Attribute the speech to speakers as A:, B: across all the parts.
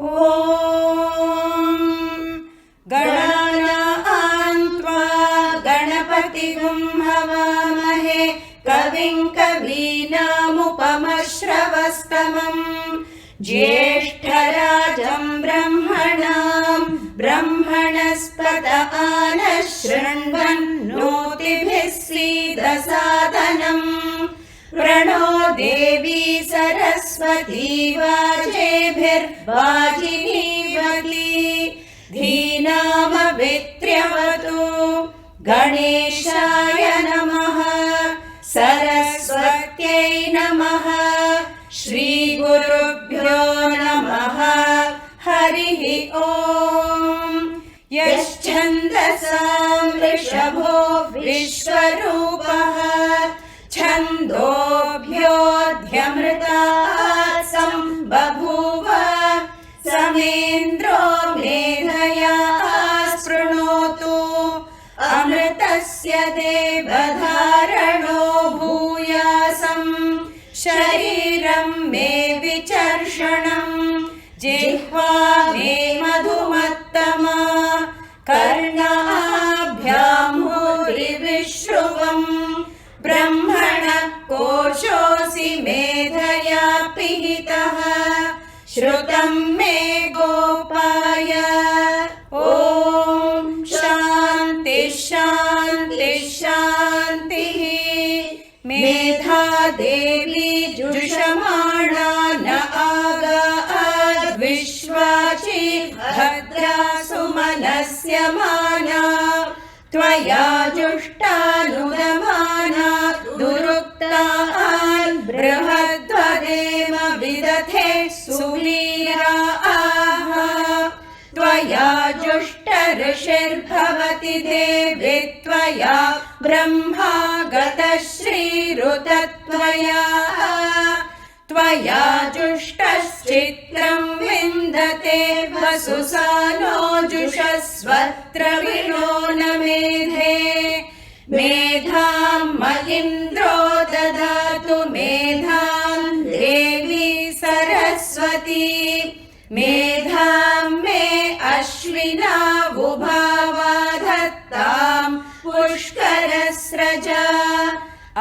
A: ॐ गणानां त्वा गणपतिगुं हवामहे कविं कवीनामुपमश्रवस्तमम् ज्येष्ठराजं ब्रह्मणस्पत आनः शृण्वन्नोतिभिः सीदसादनम् प्रणो देवी सरस्वती वाजेभिर्वाजिनीवती धीनामवित्र्यवतु गणेशाय नमः सरस्वत्यै नमः श्रीगुरुभ्यो नमः हरिः ॐ यश्छन्दसां वृषभो विश्वरूपः छन्दोभ्योऽध्यमृतात् सम्बभूव समेन्द्रो मेधया स्पृणोतु अमृतस्य देवधारणो भूयासम् शरीरं मे विचर्षणम् जिह्वा मे मधुमत्तमा कर्णाभ्यां भूरिविश्रुवम् ब्रह्मणः कोशोऽसि मेधया पिहितः श्रुतं मे गोपाय ॐ शान्ति शान्ति शान्तिः मेधा देवी जुषमाणा न आगाद् विश्वाची भद्रा सुमनस्य माना त्वया जुष्टानुगमाना दुरुक्तान् बृहद्वदेम विदधे सुवीराः त्वया जुष्ट ऋषिर्भवति देवी त्वया ब्रह्मा गतः श्रीरुतत्वया त्वया जुष्टश्चित्रं विन्दते वसुसानो जुषस्वत्र विनो न मेधे मेधां महीन्द्रो ददातु मेधां देवी सरस्वती मेधां मे अश्विना वुभावा धत्तां पुष्करस्रजा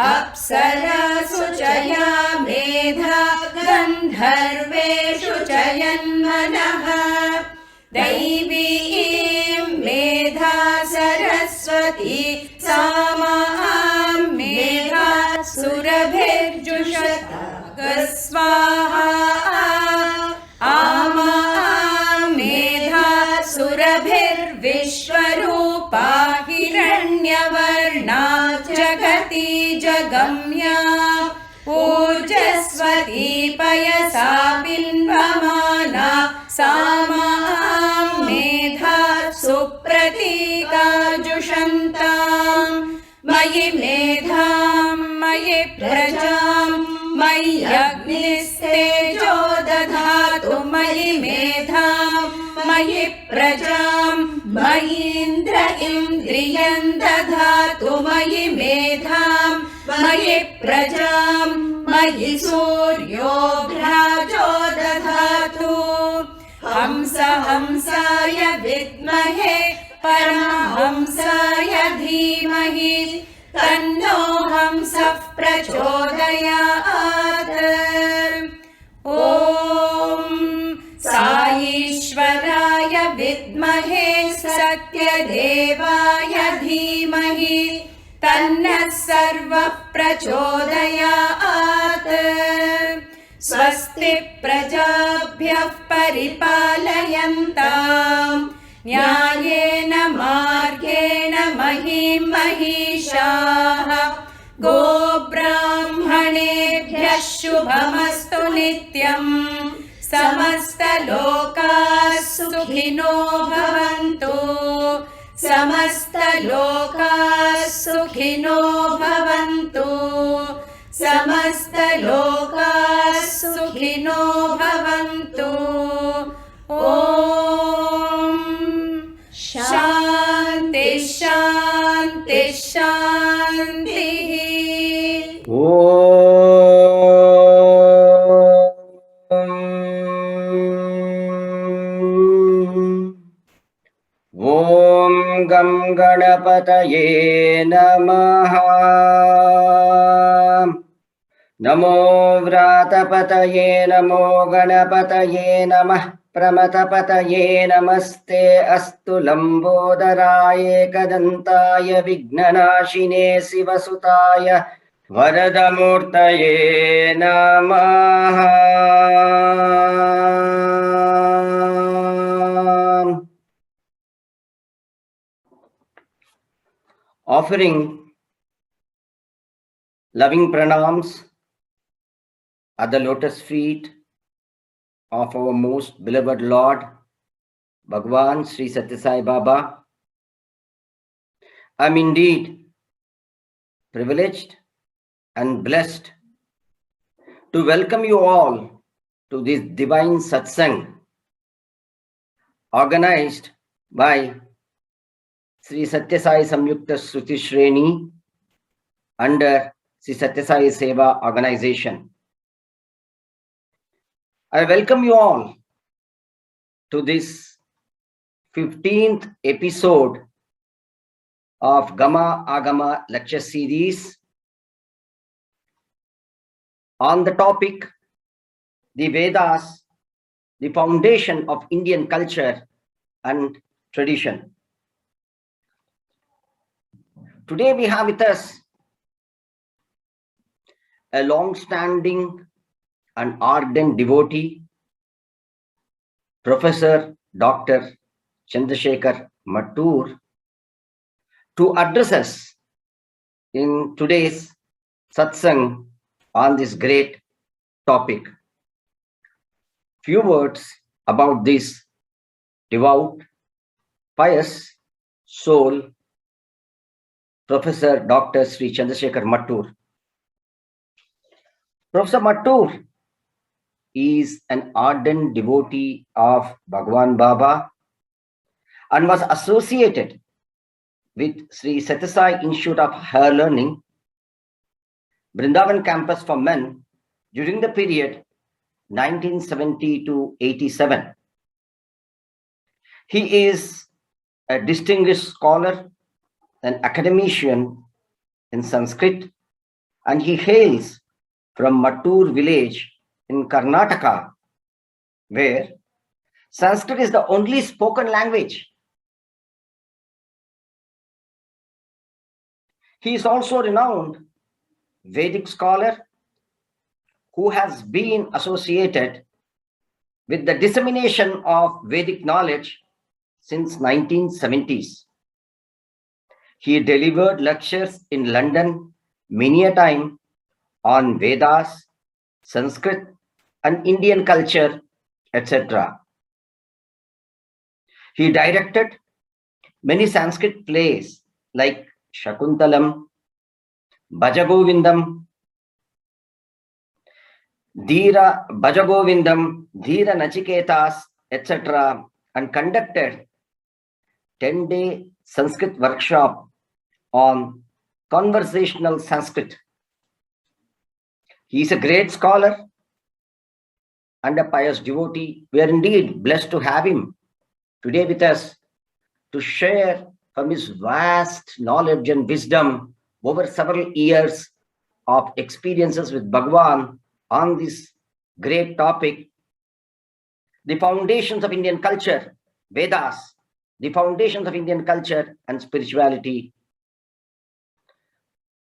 A: अप्सरासु च या मेधा गन्धर्वेषु च यन्मनः दैवीं मेधा सरस्वती सा मां मेधा सुरभिर्जुषत स्वाहा आमा मेधा सुरभिर्विश्वरूपा हिरण्यवर्णा जगति जगम्या ऊर्जस्वती पयसा बिन्वमाना सा मां मेधा सुप्रतीकाजुषन्ताम् मयि मेधां मयि प्रजां मय्यग्निस्तेजो दधातु मयि मेधां मयि प्रजां मयीन्द्र इन्द्रियं दधातु मयि मेधां मयि प्रजां मयि सूर्यो भ्राजो दधातु हंसाय विद्महे परमहंसाय धीमहि तन्नो हंसः प्रचोदयात् ॐ साईश्वराय विद्महे सत्यदेवाय धीमहि तन्नः सर्वः प्रचोदयात् स्वस्ति प्रजाभ्यः परिपालयन्ताम् न्यायेन मार्गेण महीं महिषाः गोब्राह्मणेभ्यः शुभमस्तु नित्यम् समस्तलोकाः सुखिनो भवन्तु समस्तलोकाः सुखिनो भवन्तु समस्तलोकाः सुखिनो भवन्तु ॐ शान्ति शान्ति शान्तिः
B: गं गणपतये नमः। नमो व्रातपतये नमो गणपतये नमः। प्रमथपतये नमस्ते अस्तु लम्बोदराय एकदन्ताय विघ्ननाशिने शिवसुताय वरदमूर्तये नमः। Offering loving pranams at the lotus feet of our most beloved Lord, Bhagwan Sri Satya Sai Baba. I'm indeed privileged and blessed to welcome you all to this divine satsang organized by Sri Satya Sai Samyukta Shruti Shreni under Sri Satya Sai Seva organization. I welcome you all to this 15th episode of Gama Agama lecture series on the topic, the Vedas, the foundation of Indian culture and tradition. Today we have with us a long-standing and ardent devotee, Professor Dr. Chandrasekhar Mattur, to address us in today's satsang on this great topic. Few words about this devout, pious soul, Professor Dr. Sri Chandrasekhar Mattur. Professor Mattur is an ardent devotee of Bhagwan Baba and was associated with Sri Satya Sai Institute of Higher Learning, Vrindavan Campus for Men during the period 1970 to 87. He is a distinguished scholar, an academician in Sanskrit, and he hails from Mattur village in Karnataka, where Sanskrit is the only spoken language. He is also a renowned Vedic scholar who has been associated with the dissemination of Vedic knowledge since 1970s. He delivered lectures in London many a time on Vedas, Sanskrit and Indian culture, etc. He directed many Sanskrit plays like Shakuntalam, Bhajagovindam, Dhira Nachiketas, etc. and conducted 10-day Sanskrit workshop on conversational Sanskrit. He is a great scholar and a pious devotee. We are indeed blessed to have him today with us to share from his vast knowledge and wisdom over several years of experiences with Bhagwan on this great topic, the foundations of Indian culture, Vedas, the foundations of Indian culture and spirituality.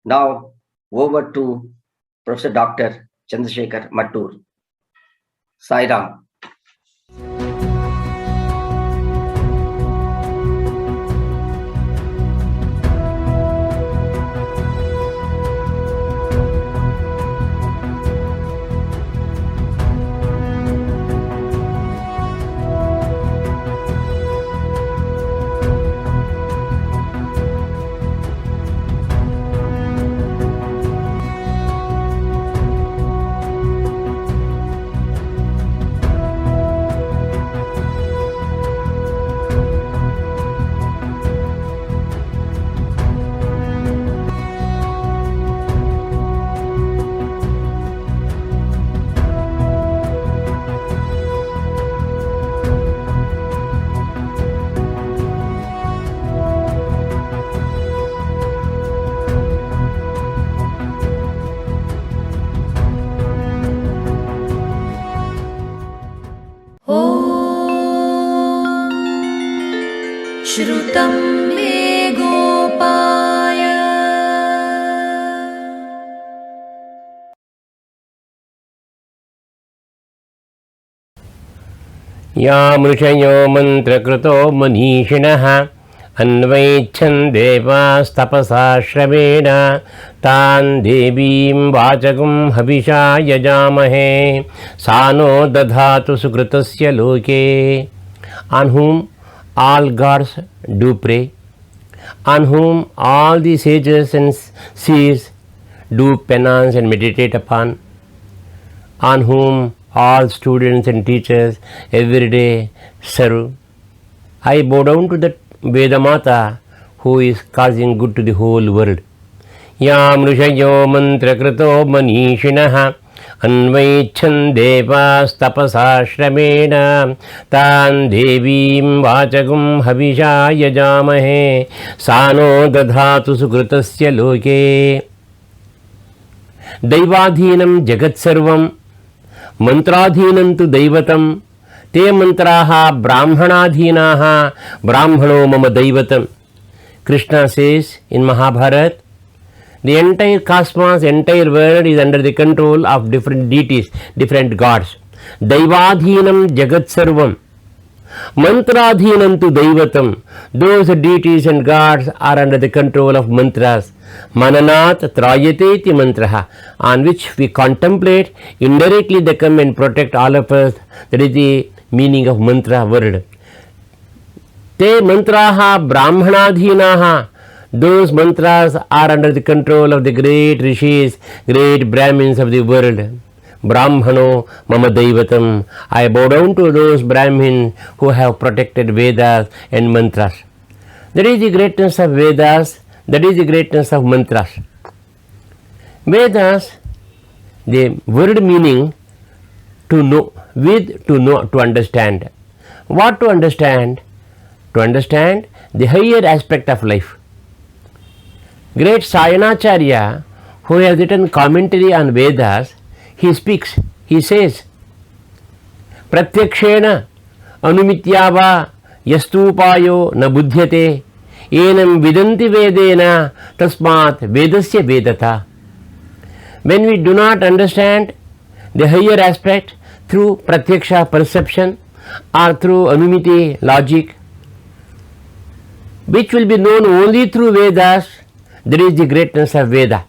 B: Now, over to Professor Dr. Chandrasekhar Mattur. Sai Ram.
A: श्रुतं मे गोपाय
C: यामृषयो मन्त्रकृतो मनीषिणः अन्वैच्छन् देवास्तपसा श्रमेण तान् देवीं वाचकं हविषा यजामहे सा no दधातु सुकृतस्य लोके. On whom all gods do pray, on whom all the sages and seers do penance and meditate upon, on whom all students and teachers every day serve. I bow down to that Vedamata who is causing good to the whole world. Yam Rishayo Mantrakrito Manishinaha Anvaichhan Devas Tapasa Shramena Tan Devim Vachagum Havisha Yajamahe Sano Dadhatu Sukritasya Loke. Daivadhinam Jagat Sarvam Mantradhinam tu Daivatam te mantraha brahmanadhinaha brahmano mama daivatam. Krishna says in Mahabharata, the entire cosmos, entire world is under the control of different deities, different gods. Daivadhinam jagat sarvam mantradhinam tu daivatam. Those deities and gods are under the control of mantras. Mananat trayate ti mantraha, on which we contemplate. Indirectly they come and protect all of us. That is the meaning of mantra word. Te mantraha brahmanadhinaha. Those mantras are under the control of the great rishis, great brahmins of the world. Brahmano mama daivatam. I bow down to those brahmins who have protected Vedas and mantras. That is the greatness of Vedas. That is the greatness of mantras. Vedas, the word meaning to know, with to know, to understand. What to understand? To understand the higher aspect of life. Great Sayanacharya, who has written commentary on Vedas, he speaks, he says, Pratyakshena anumityava yastupayo na buddhyate enam vidanti vedena tasmat vedasya vedata. When we do not understand the higher aspect through pratyaksha perception or through anumiti logic, which will be known only through Vedas, that is the greatness of Veda.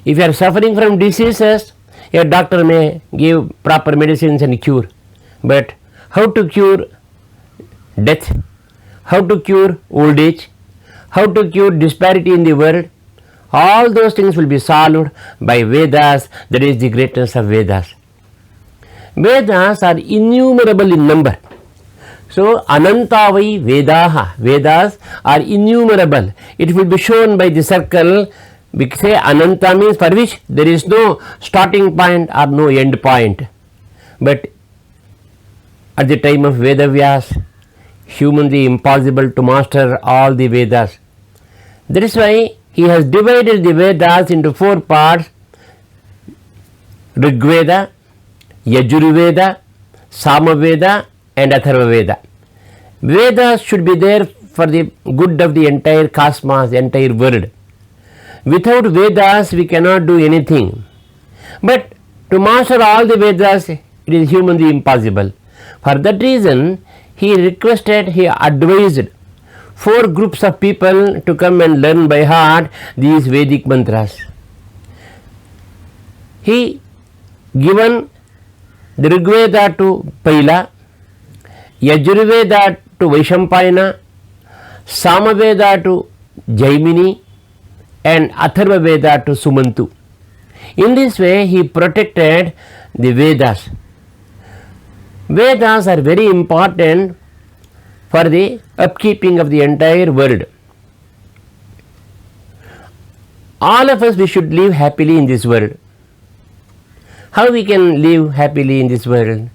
C: If you are suffering from diseases, a doctor may give proper medicines and cure. But how to cure death? How to cure old age? How to cure disparity in the world? All those things will be solved by Vedas. That is the greatness of Vedas. Vedas are innumerable in number. So, Anantavai Vedaha. Vedas are innumerable. It will be shown by the circle. We say Ananta means for which there is no starting point or no end point. But at the time of Vedavyas, humanly impossible to master all the Vedas. That is why he has divided the Vedas into 4 parts: Rigveda, Yajurveda, Samaveda and Atharva Veda. Vedas should be there for the good of the entire cosmos, the entire world. Without Vedas we cannot do anything. But to master all the Vedas, it is humanly impossible. For that reason, he requested, he advised 4 groups of people to come and learn by heart these Vedic mantras. He given the Rigveda to Paila, Yajurveda to Vaishampayana, Samaveda to Jaimini and Atharva Veda to Sumantu. In this way he protected the Vedas. Vedas are very important for the upkeeping of the entire world. All of us, we should live happily in this world. How we can live happily in this world?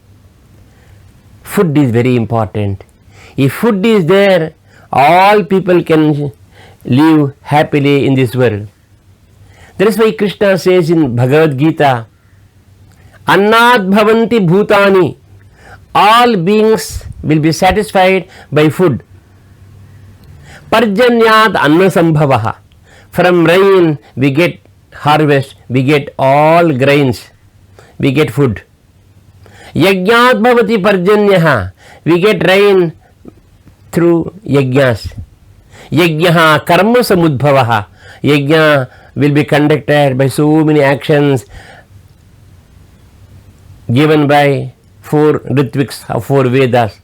C: Food is very important. If food is there, all people can live happily in this world. That is why Krishna says in Bhagavad Gita, Annad bhavanti bhutani. All beings will be satisfied by food. Parjanyat anna sambhavaha. From rain we get harvest, we get all grains, we get food. Yajnat bhavati parjanyaha. We get rain through yajnas. Yajnaha karma samudbhavaha. Yajna will be conducted by so many actions given by 4 ritviks of 4 Vedas.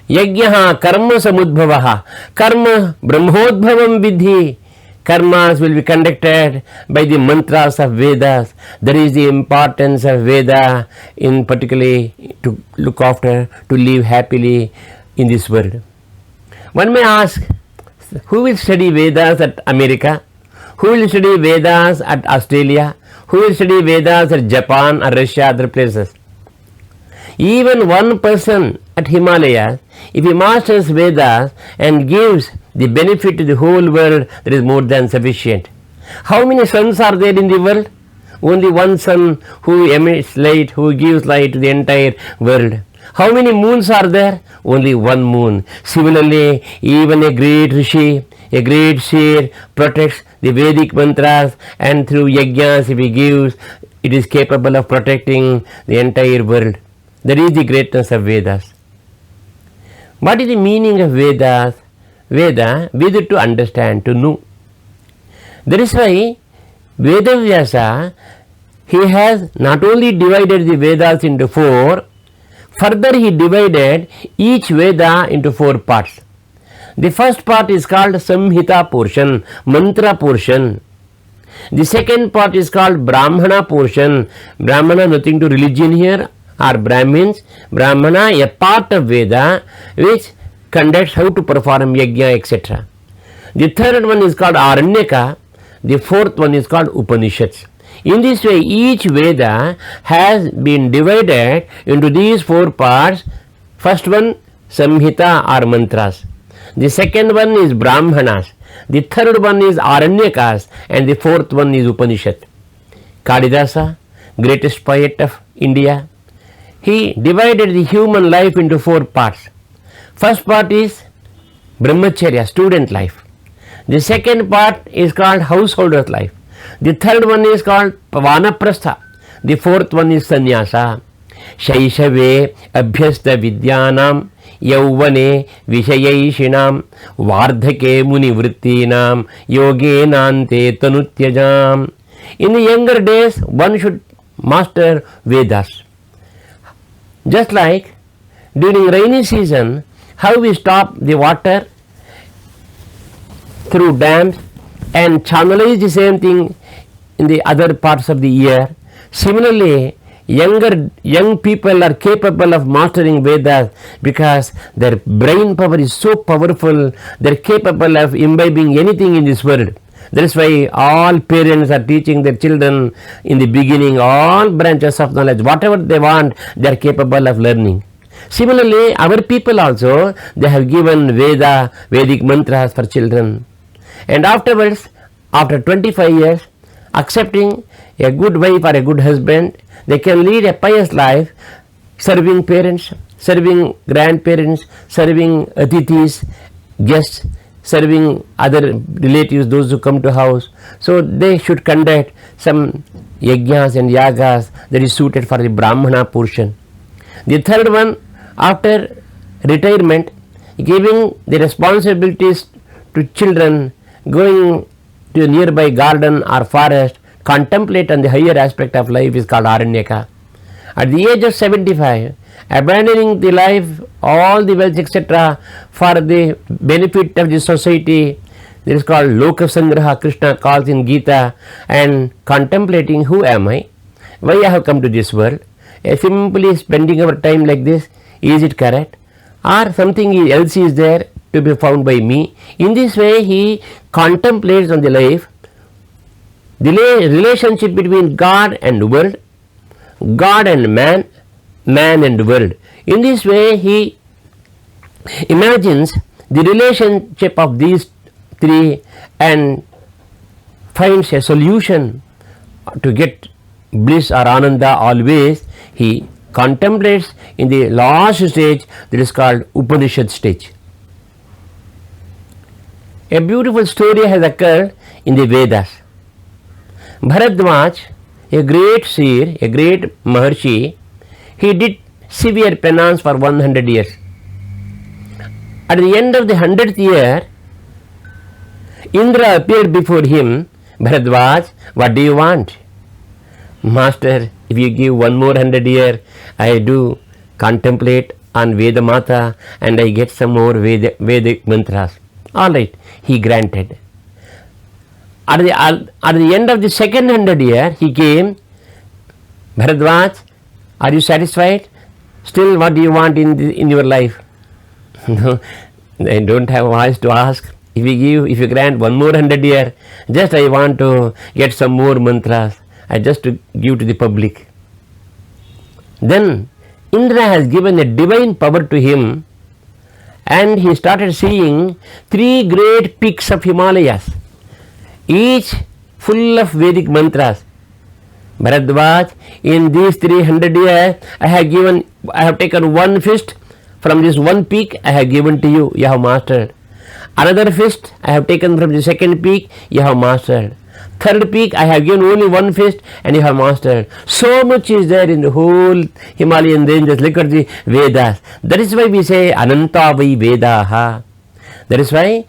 C: Yajnaha karma samudbhavaha. Karma brahmodbhavam vidhi. Karmas will be conducted by the mantras of Vedas. That is the importance of Veda in particularly to look after, to live happily in this world. One may ask, who will study Vedas at America? Who will study Vedas at Australia? Who will study Vedas at Japan or Russia, other places? Even one person at Himalaya, if he masters Vedas and gives the benefit to the whole world, that is more than sufficient. How many suns are there in the world? Only one sun who emits light, who gives light to the entire world. How many moons are there? Only one moon. Similarly, even a great Rishi, a great seer protects the Vedic mantras, and through yajnas if he gives, it is capable of protecting the entire world. That is the greatness of Vedas. What is the meaning of Vedas? Veda, Veda to understand, to know. That is why Vedavyasa, he has not only divided the Vedas into 4, further he divided each Veda into 4 parts. The first part is called Samhita portion, mantra portion. The second part is called Brahmana portion. Brahmana, nothing to religion here, or Brahmins. Brahmana, a part of Veda which conducts how to perform yajna, etc. The third one is called Aranyaka. The fourth one is called Upanishads. In this way, each Veda has been divided into these 4 parts. First one, Samhita or mantras. The second one is Brahmanas. The third one is Aranyakas. And the fourth one is Upanishad. Kalidasa, greatest poet of India, he divided the human life into 4 parts. First part is Brahmacharya, student life. The second part is called householder's life. The third one is called Vanaprastha. The fourth one is Sannyasa. Shaishave abhyasta vidyanam yauvane vishayaishinam vardhake munivrittinam yoge nante tanutyajam. In the younger days, one should master Vedas. Just like during rainy season, how we stop the water through dams and channelize the same thing in the other parts of the year. Similarly, young people are capable of mastering Vedas because their brain power is so powerful, they are capable of imbibing anything in this world. That is why all parents are teaching their children in the beginning all branches of knowledge. Whatever they want, they are capable of learning. Similarly, our people also, they have given Vedic mantras for children. And afterwards, after 25 years, accepting a good wife or a good husband, they can lead a pious life, serving parents, serving grandparents, serving atithis, guests, serving other relatives, those who come to house. So they should conduct some yajnas and yagas that is suited for the Brahmana portion. The third one, after retirement, giving the responsibilities to children, going to a nearby garden or forest, contemplate on the higher aspect of life is called Aranyaka. At the age of 75, abandoning the life, all the wealth, etc., for the benefit of the society, this is called Loka Sangraha, Krishna calls in Gita, and contemplating who am I, why I have come to this world, simply spending our time like this, is it correct? Or something else is there to be found by me? In this way, he contemplates on the life, the relationship between God and world, God and man, man and world. In this way, he imagines the relationship of these 3 and finds a solution to get bliss or ananda always. He contemplates in the last stage, that is called Upanishad stage. A beautiful story has occurred in the Vedas. Bharadwaj, a great seer, a great Maharshi, he did severe penance for 100 years. At the end of the 100th year, Indra appeared before him. Bharadwaj, what do you want? Master, if you give one more 100 years, I do contemplate on Veda Mata and I get some more Vedic mantras. All right, he granted. At the end of the second 100 year, he came. Bharadwaj, are you satisfied? Still, what do you want in your life? No, I don't have voice to ask. If you grant one more 100 year, just I want to get some more mantras. I just to give to the public. Then Indra has given a divine power to him, and he started seeing 3 great peaks of Himalayas, each full of Vedic mantras. Bharadwaj, in these 300 years, I have taken one fist from this one peak. I have given to you. You have mastered. Another fist I have taken from the second peak. You have mastered. Third peak I have given only one fist, and you have mastered. So much is there in the whole Himalayan ranges. Look at the Vedas. That is why we say Ananta vai Vedaha. That is why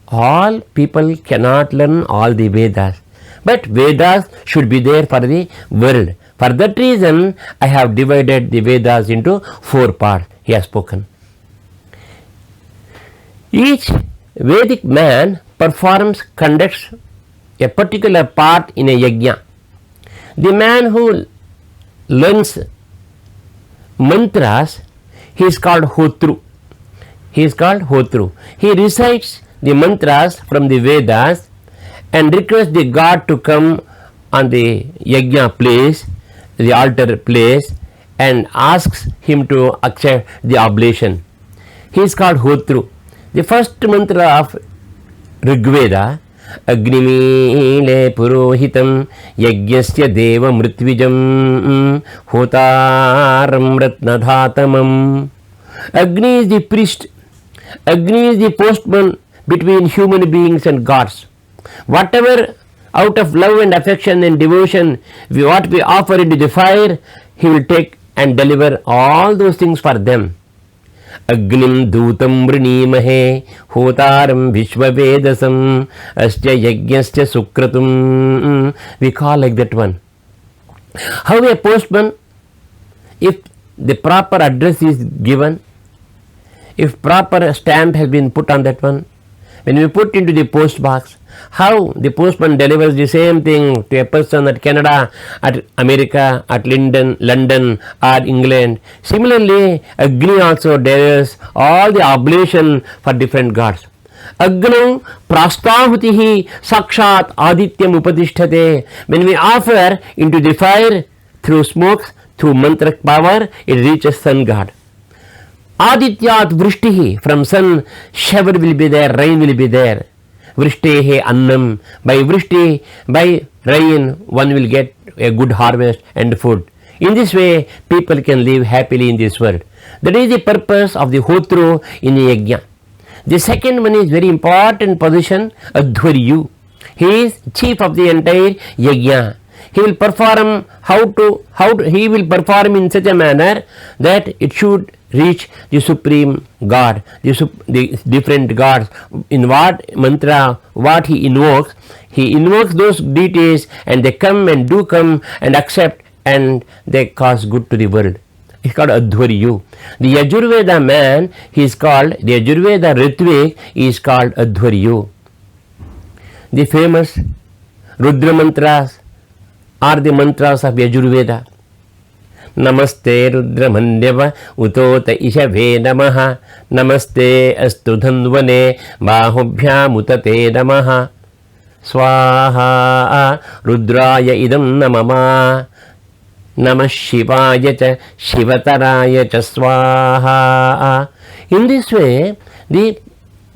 C: all people cannot learn all the Vedas. But Vedas should be there for the world. For that reason, I have divided the Vedas into 4 parts. He has spoken. Each Vedic man conducts a particular part in a yajna. The man who learns mantras, he is called Hotru. He recites the mantras from the Vedas and requests the god to come on the yajna place, the altar place, and asks him to accept the oblation. He is called Hotru. The first mantra of Rigveda, Agnimile Purohitam Yagyasya Deva Mritwijam Hotaram Ratnadhatamam. Agni is the priest. Agni is the postman between human beings and gods. Whatever out of love and affection and devotion what we offer into the fire, he will take and deliver all those things for them. Agnim Dutam Vrinimahe Hotaram Vishwavedasam Asya Yagyasya Sukratum. We call like that one. How a postman, if the proper address is given, if proper stamp has been put on that one, when we put into the post box, how the postman delivers the same thing to a person at Canada, at America, at London or England. Similarly, Agni also delivers all the oblation for different gods. Agnam prastahutihi sakshat adityam upadishthate. When we offer into the fire through smoke, through mantra power, it reaches sun god. Adityat vrishtihi, from sun shower will be there, rain will be there. Vrishtihi annam, by vrishti, by rain, one will get a good harvest and food. In this way, people can live happily in this world. That is the purpose of the Hotru in the yajna. The second one is very important position, Adhvaryu. He is chief of the entire yajna. He will perform he will perform in such a manner that it should reach the supreme God, the different gods. In what mantra, what he invokes those deities, and they come and accept, and they cause good to the world. It's called Adhvaryu. The Yajurveda man, the Yajurveda Ritvik is called Adhvaryu. The famous Rudra mantras are the mantras of Yajurveda. Namaste Rudramandeva Utota Ishave Namaha. Namaste Astu Dhandvane Bahubhyam Utate Namaha. Swaha Rudraya Idam Namama. Namah Shivaya Cha Shivataraya Cha Swaha. In this way, the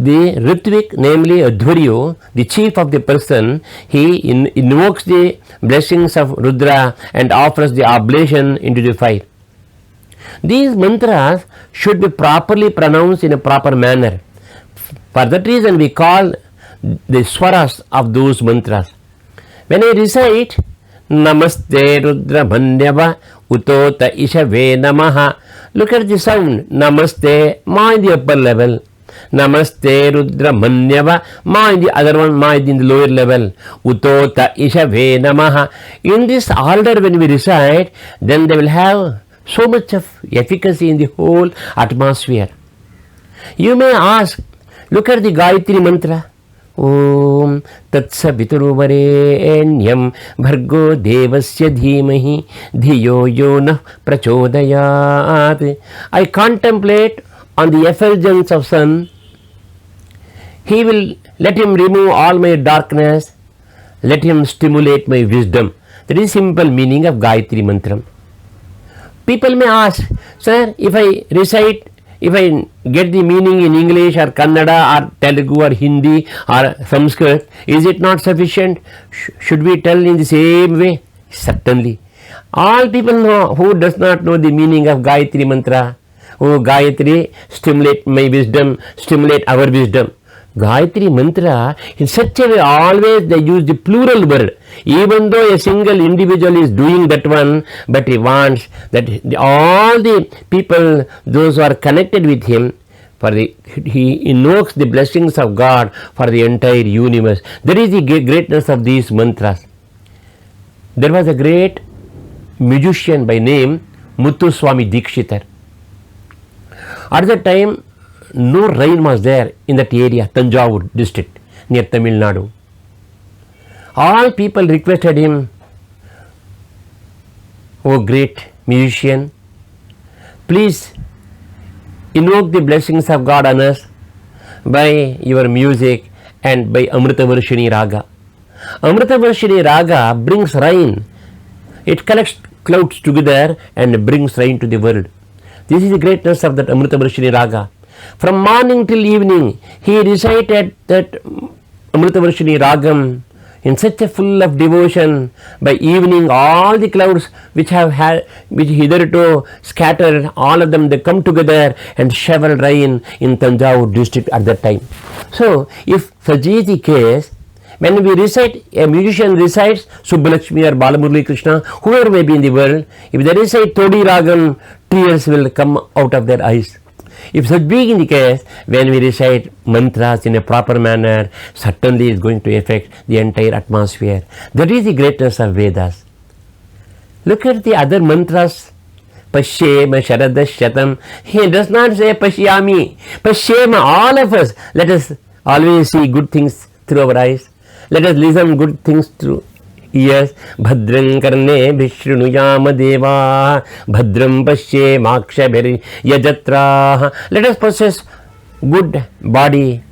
C: Ritvik, namely Adhvaryu, the chief of the person, he invokes the blessings of Rudra and offers the oblation into the fire. These mantras should be properly pronounced in a proper manner. For that reason, we call the swaras of those mantras. When I recite Namaste Rudra Bhanyava Utota Ishave Namaha, look at the sound. Namaste, Ma in the upper level. Namaste Rudra Manyava, Ma in the other one, Ma in the lower level. Utota Ishave Namaha. In this order when we recite, then they will have so much of efficacy in the whole atmosphere. You may ask, look at the Gayatri mantra. Om Tatsaviturvarenyam Bhargo Devasya Dhimahi Dhiyo Yona Prachodayat. I contemplate on the effulgence of sun. He will let him remove all my darkness. Let him stimulate my wisdom. That is simple meaning of Gayatri mantra. People may ask, sir, if I get the meaning in English or Kannada or Telugu or Hindi or Sanskrit, is it not sufficient? Should we tell in the same way? Certainly. All people know who does not know the meaning of Gayatri mantra. Oh, Gayatri, stimulate my wisdom, stimulate our wisdom. Gayatri mantra, in such a way, always they use the plural word. Even though a single individual is doing that one, but he wants that all the people, those who are connected with him, he invokes the blessings of God for the entire universe. That is the greatness of these mantras. There was a great musician by name Muthuswami Dikshitar. At that time, no rain was there in that area, Tanjavur district, near Tamil Nadu. All people requested him, oh great musician, please invoke the blessings of God on us by your music and by Amritavarshini Raga. Amritavarshini Raga brings rain. It collects clouds together and brings rain to the world. This is the greatness of that Amritavarshini Raga. From morning till evening, he recited that Amritavarshini Ragam in such a full of devotion. By evening, all the clouds which hitherto scattered, all of them, they come together and shovel rain in Tanjavur district at that time. So, if such is the case, when we recite, a musician recites Subbalakshmi or Balamurali Krishna, whoever may be in the world, if they recite Todi Ragam, tears will come out of their eyes. If such being the case, when we recite mantras in a proper manner, certainly is going to affect the entire atmosphere. That is the greatness of Vedas. Look at the other mantras. Pashyema Sharadashatam. He does not say Pashyami. Pashyema, all of us. Let us always see good things through our eyes. Let us listen good things through ears. Bhadram karne vishrunuyama deva. Bhadram pasye makshabhiri yajatra. Let us possess good body,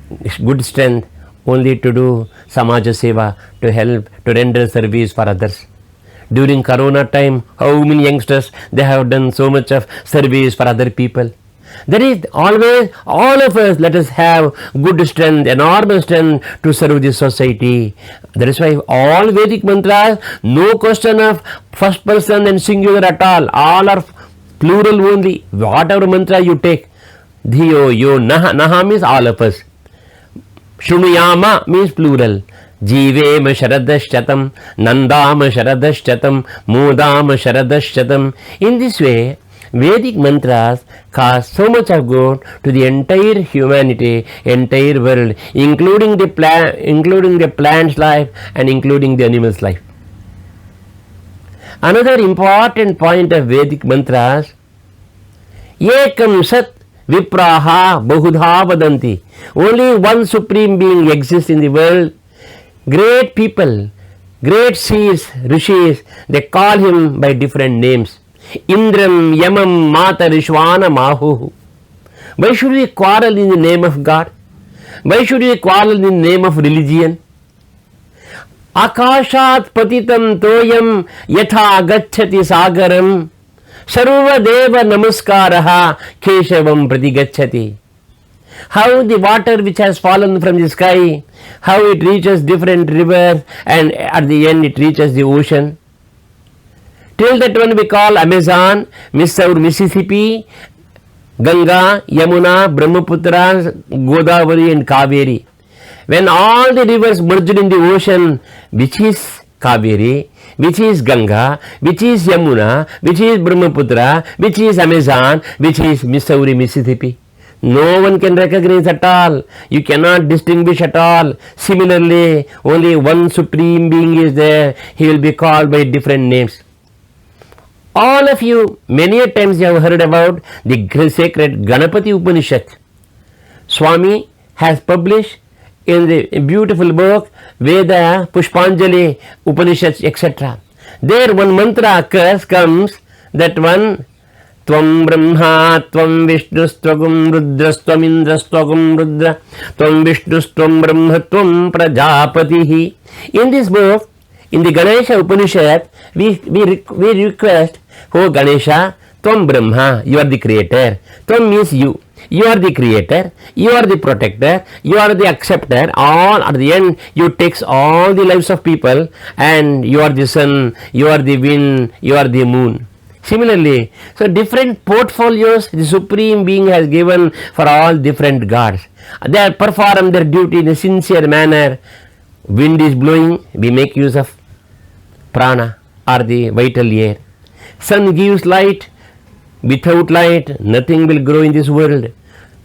C: good strength, only to do samaja seva, to help, to render service for others. During Corona time, how many youngsters, they have done so much of service for other people. That is always, all of us, let us have good strength, enormous strength to serve this society. That is why all Vedic mantras, no question of first person and singular at all are plural only. Whatever mantra you take, Dhiyo, Yo, Naha, Naha means all of us. Shunuyama means plural. Jivema Sharadashchatam, Nandama Sharadashchatam, Modama Sharadashchatam. In this way, Vedic mantras cause so much of good to the entire humanity, entire world, including the plant's life and including the animal's life. Another important point of Vedic mantras, Ekam Sat Vipraha Bahudha Vadanti. Only one supreme being exists in the world. Great people, great seers, rishis, they call him by different names. Indram, Yamam, Mata, Rishwana, Mahu. Why should we quarrel in the name of God? Why should we quarrel in the name of religion? Akashat patitam toyam yatha gacchati sagaram sarva deva namaskaraha keshavam pratigacchati. How the water which has fallen from the sky, how it reaches different rivers and at the end it reaches the ocean. Till that one we call Amazon, Mississippi, Ganga, Yamuna, Brahmaputra, Godavari and Kaveri. when all the rivers merged in the ocean, which is Kaveri, which is Ganga, which is Yamuna, which is Brahmaputra, which is Amazon, which is Missouri, Mississippi. No one can recognize at all. You cannot distinguish at all. Similarly, only one supreme being is there. He will be called by different names. All of you, many a times you have heard about the sacred Ganapati Upanishad. Swami has published in the beautiful book Veda, Pushpanjali, Upanishads, etc. There one mantra comes, that one, Tvam Brahma, Tvam Vishnustvam Rudrastvam Indrastvam Rudra, Tvam Vishnustvam Brahma, Tvam Prajapatihi. In this book, in the Ganesha Upanishad, we request, oh Ganesha, Tvam Brahma, you are the creator. Tvam means you. You are the creator, you are the protector, you are the acceptor. All at the end, you takes all the lives of people, and you are the sun, you are the wind, you are the moon. Similarly, so different portfolios the Supreme Being has given for all different gods. They perform their duty in a sincere manner. Wind is blowing, we make use of prana or the vital air. Sun gives light. Without light, nothing will grow in this world.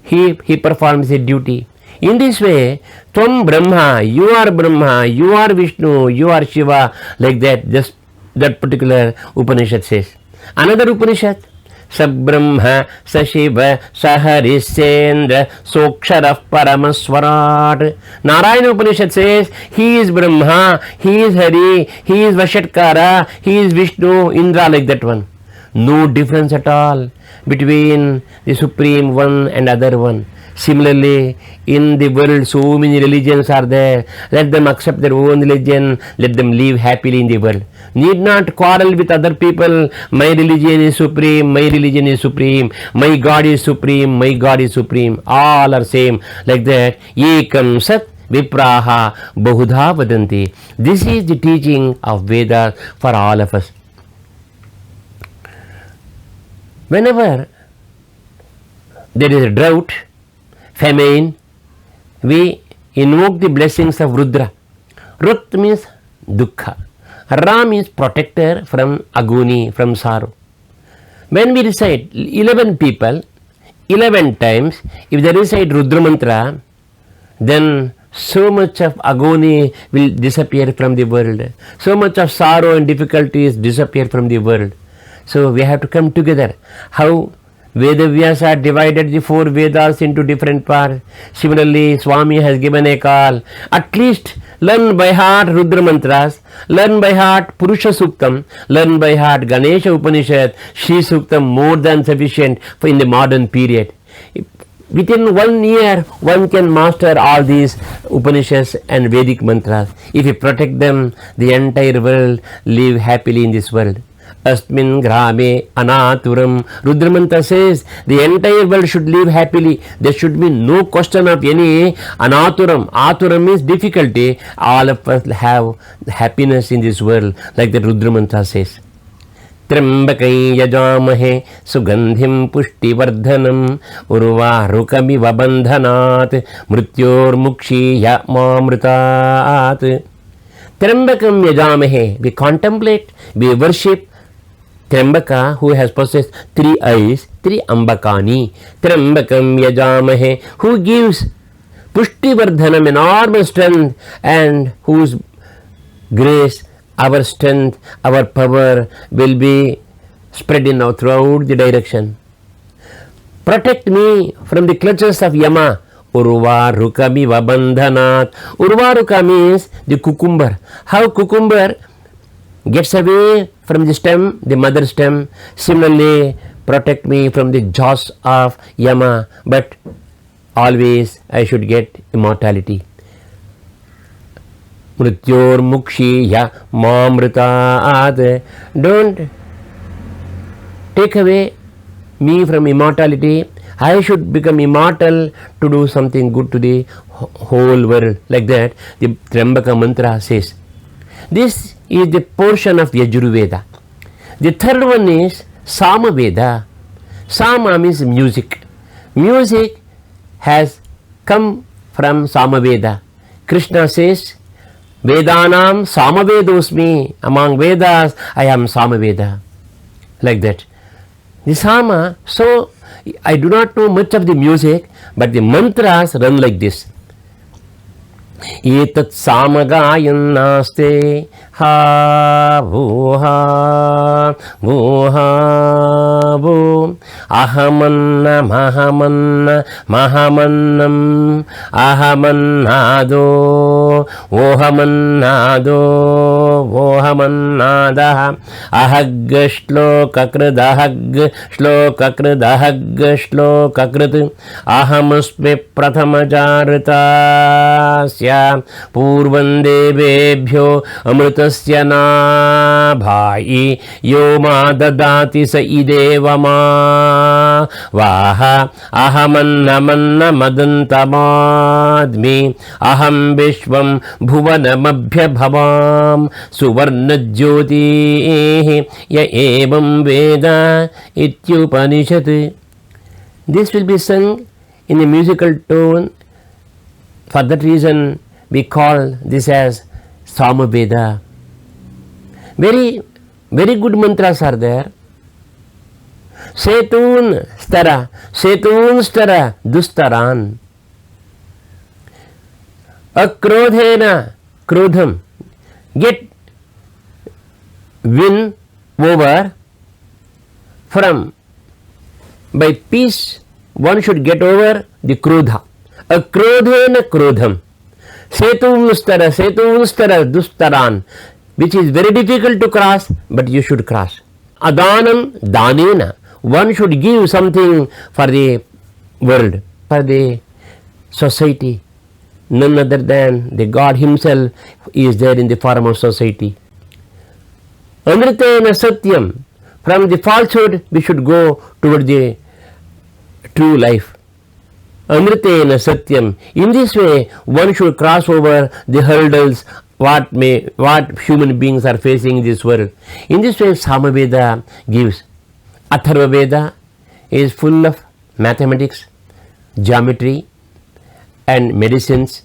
C: He performs a duty. In this way, Tvam Brahma, you are Vishnu, you are Shiva, like that, just that particular Upanishad says. Another Upanishad, Sabrahma, Sashiva, Saharisendra, Soksharaf Paramaswarat. Narayana Upanishad says, he is Brahma, he is Hari, he is Vashatkara, he is Vishnu, Indra, like that one. No difference at all between the Supreme One and other one. Similarly, in the world, so many religions are there. Let them accept their own religion. Let them live happily in the world. Need not quarrel with other people. My religion is supreme. My religion is supreme. My God is supreme. My God is supreme. All are same. Like that. Ekam sat vipraha bahudha vadanti. This is the teaching of Vedas for all of us. Whenever there is a drought, famine, we invoke the blessings of Rudra. Rut means dukkha. Ra means protector from agony, from sorrow. When we recite 11 people, 11 times, if they recite Rudra mantra, then so much of agony will disappear from the world. So much of sorrow and difficulties disappear from the world. So we have to come together. How Vedavyasa divided the 4 Vedas into different parts. Similarly, Swami has given a call. At least learn by heart Rudra mantras, learn by heart Purusha Suktam, learn by heart Ganesha Upanishad, Shri Suktam, more than sufficient for in the modern period. Within 1 year, one can master all these Upanishads and Vedic mantras. If you protect them, the entire world live happily in this world. Asmin grame anaturam. Rudra mantra says the entire world should live happily. There should be no question of any anaturam. Aturam means difficulty. All of us have happiness in this world, like the Rudra mantra says. Trambakai yajamahe sugandhim pushtivardhanam urvarukamiv bandhanat mrityor mukshiya mamrutat. Trambakam yajamahe. We contemplate, we worship Trambaka, who has possessed 3 eyes, 3 ambakani. Trambakam yajamahe, who gives pushtivardhanam, enormous strength, and whose grace, our strength, our power will be spreading out throughout the direction. Protect me from the clutches of Yama. Urvarukamiva bandhanat. Urvaruka means the cucumber. How cucumber gets away from the stem, the mother stem. Similarly, protect me from the jaws of Yama, but always I should get immortality. Mrityor mukshiya mamritaat. Don't take away me from immortality. I should become immortal to do something good to the whole world. Like that, the Trambaka mantra says. This is the portion of Yajurveda. The third one is Samaveda. Sama means music. Music has come from Samaveda. Krishna says, Vedanam Samavedosmi. Among Vedas, I am Samaveda. Like that. The Sama, so I do not know much of the music, but the mantras run like this. Etat samagayannaste ha voha voha vo ahamanna mahamanna mahamannam ahamannado vohamannado vohamannada ahagga shlokakridahagga shlokakridahagga shlokakrit ahamusme prathamajarita पूर्वं देवेभ्यो अमृतस्य नाभायि यो मा ददाति स इदेव मा वाह अहमन्नमन्नमदन्तमाद्मि अहं विश्वं भुवनमभ्यभवां सुवर्णज्योतिः य एवं वेद इत्युपनिषत्. This will be sung in a musical tone. For that reason, we call this as Samaveda. Very good mantras are there. Setun stara dustaran. Akrodhena krodham. Win over from. By peace, one should get over the krodha. Akrodhena krodham. Setuvustara dustaran, which is very difficult to cross, but you should cross. Adanam danena. One should give something for the world, for the society. None other than the God himself is there in the form of society. Amritena satyam. From the falsehood we should go toward the true life. Amritena satyam. In this way, one should cross over the hurdles what human beings are facing in this world. In this way, Samaveda gives. Atharva Veda is full of mathematics, geometry, and medicines,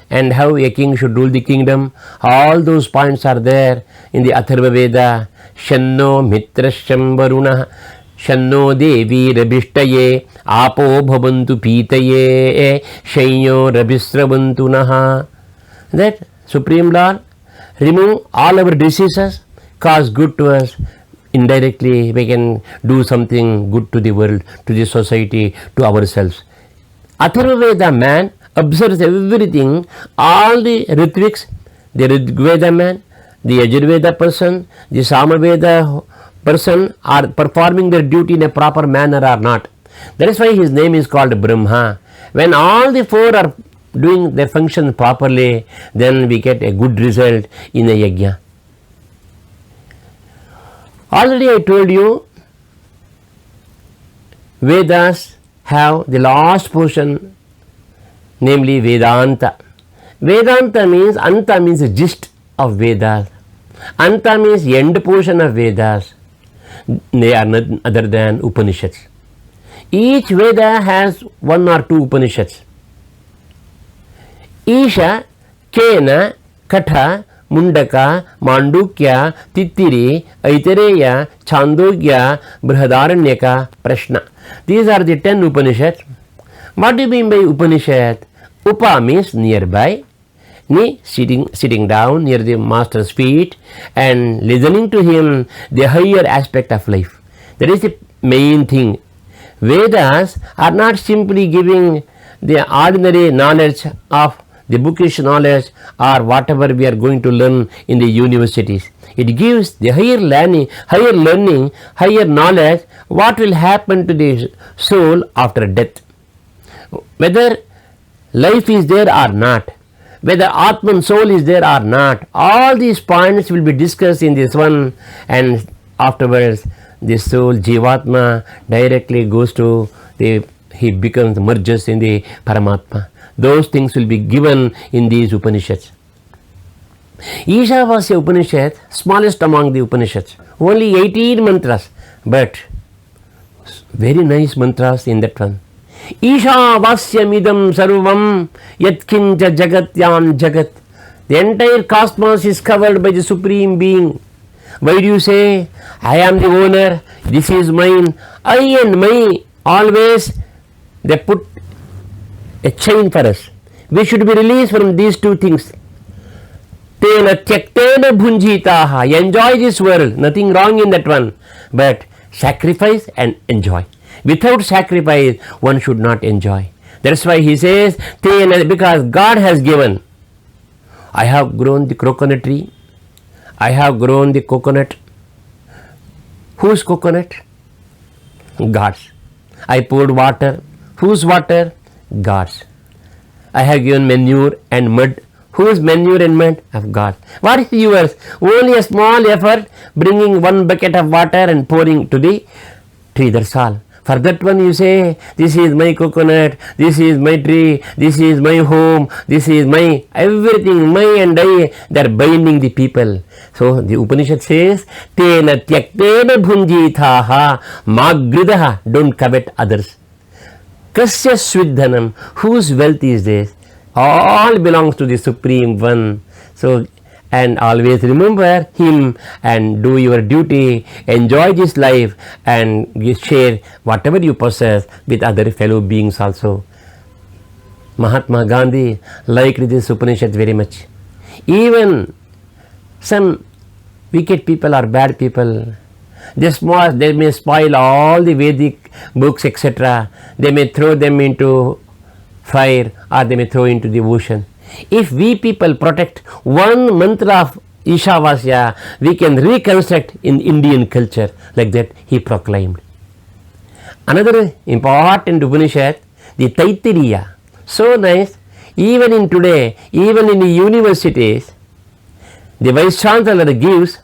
C: and how a king should rule the kingdom. All those points are there in the Atharva Veda. Shanno mitrasham varuna. Shanno devi rabishtaye apo bhavantu pitaye shayyo rabhisravantu naha. That Supreme Lord remove all our diseases, cause good to us. Indirectly we can do something good to the world, to the society, to ourselves. Atharva Veda man observes everything, all the Ritviks, the Rigveda man, the Yajurveda person, the Samaveda person are performing their duty in a proper manner or not. That is why his name is called Brahma. When all the four are doing their function properly, then we get a good result in a yajna. Already I told you, Vedas have the last portion, namely Vedanta. Vedanta means, Anta means the gist of Vedas. Anta means the end portion of Vedas. They are nothing other than Upanishads. Each Veda has one or two Upanishads. Isha, Kena, Katha, Mundaka, Mandukya, Tittiri, Aitareya, Chandogya, Brihadaranyaka, Prashna. These are the 10 Upanishads. What do you mean by Upanishad? Upa means nearby. Ni sitting down near the master's feet and listening to him, the higher aspect of life. That is the main thing. Vedas are not simply giving the ordinary knowledge of the bookish knowledge or whatever we are going to learn in the universities. It gives the higher learning, higher knowledge, what will happen to the soul after death. Whether life is there or not, whether Atman soul is there or not, all these points will be discussed in this one, and afterwards the soul Jivatma directly goes to he becomes merges in the Paramatma. Those things will be given in these Upanishads. Ishavasya Upanishad, smallest among the Upanishads, only 18 mantras, but very nice mantras in that one. Ishavasyamidam sarvam yatkincha jagatyam jagat. The entire cosmos is covered by the Supreme Being. Why do you say, I am the owner, this is mine, I and my, always they put a chain for us. We should be released from these two things. Tena tyaktena bhunjitaha. Enjoy this world, nothing wrong in that one. But sacrifice and enjoy. Without sacrifice, one should not enjoy. That's why he says, Tena, because God has given. I have grown the coconut tree. I have grown the coconut. Whose coconut? God's. I poured water. Whose water? God's. I have given manure and mud. Whose manure and mud? Of God. What is yours? Only a small effort, bringing one bucket of water and pouring to the tree. That's all. For that one you say, this is my coconut, this is my tree, this is my home, this is my everything, my and I. They are binding the people. So the Upanishad says, Tena tyaktena bhunjitaha magridaha. Don't covet others. Kasya svidhanam. Whose wealth is this? All belongs to the Supreme One. So, and always remember Him and do your duty, enjoy this life and share whatever you possess with other fellow beings also. Mahatma Gandhi liked this Upanishad very much. Even some wicked people or bad people, they may spoil all the Vedic books, etc. They may throw them into fire or they may throw into the ocean. If we people protect one mantra of Ishavasya, we can reconstruct in Indian culture. Like that he proclaimed. Another important Upanishad, the Taittiriya. So nice. Even in today, even in the universities, the Vice Chancellor gives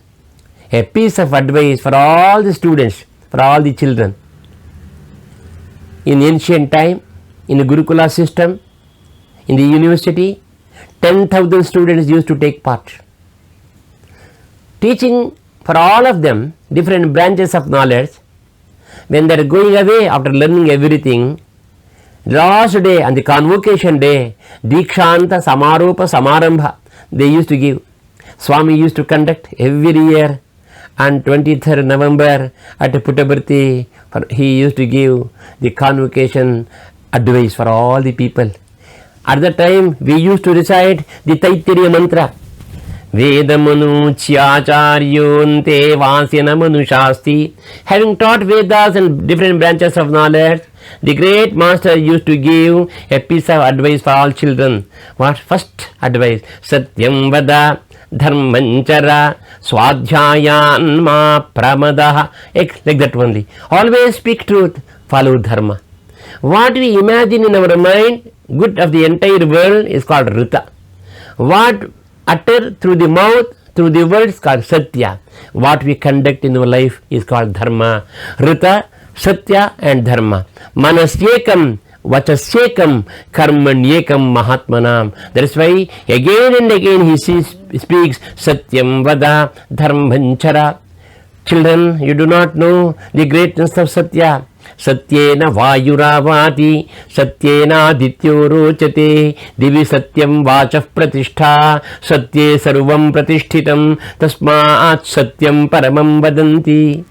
C: a piece of advice for all the students, for all the children. In ancient time, in the Gurukula system, in the university, 10,000 students used to take part. Teaching for all of them different branches of knowledge. When they are going away after learning everything, last day on the convocation day, Dikshanta Samaropa Samarambha, they used to give. Swami used to conduct every year on 23rd November at Puttaparthi. He used to give the convocation advice for all the people. At that time, we used to recite the Taittiriya mantra. Vedamanu Chyacharyonte Vasyana Manushasti. Having taught Vedas and different branches of knowledge, the great master used to give a piece of advice for all children. What? First advice, Satyam Vada Dharmanchara Swadhyayan Ma Pramadaha. Like that only. Always speak truth, follow Dharma. What we imagine in our mind, good of the entire world, is called Rita. What utter through the mouth, through the words, called Satya. What we conduct in our life is called Dharma. Rita, Satya and Dharma. Manasyekam, Vachasyekam, Karmanyekam Mahatmanam. That is why again and again he speaks Satyam Vada Dharmanchara. Children, you do not know the greatness of Satya. Satyena Vayuravati, Satyena Adityo Rochate, Divi Satyam Vachah Pratishtha, Satye Sarvam Pratishtitam, Tasmaat Satyam Paramam Vadanti.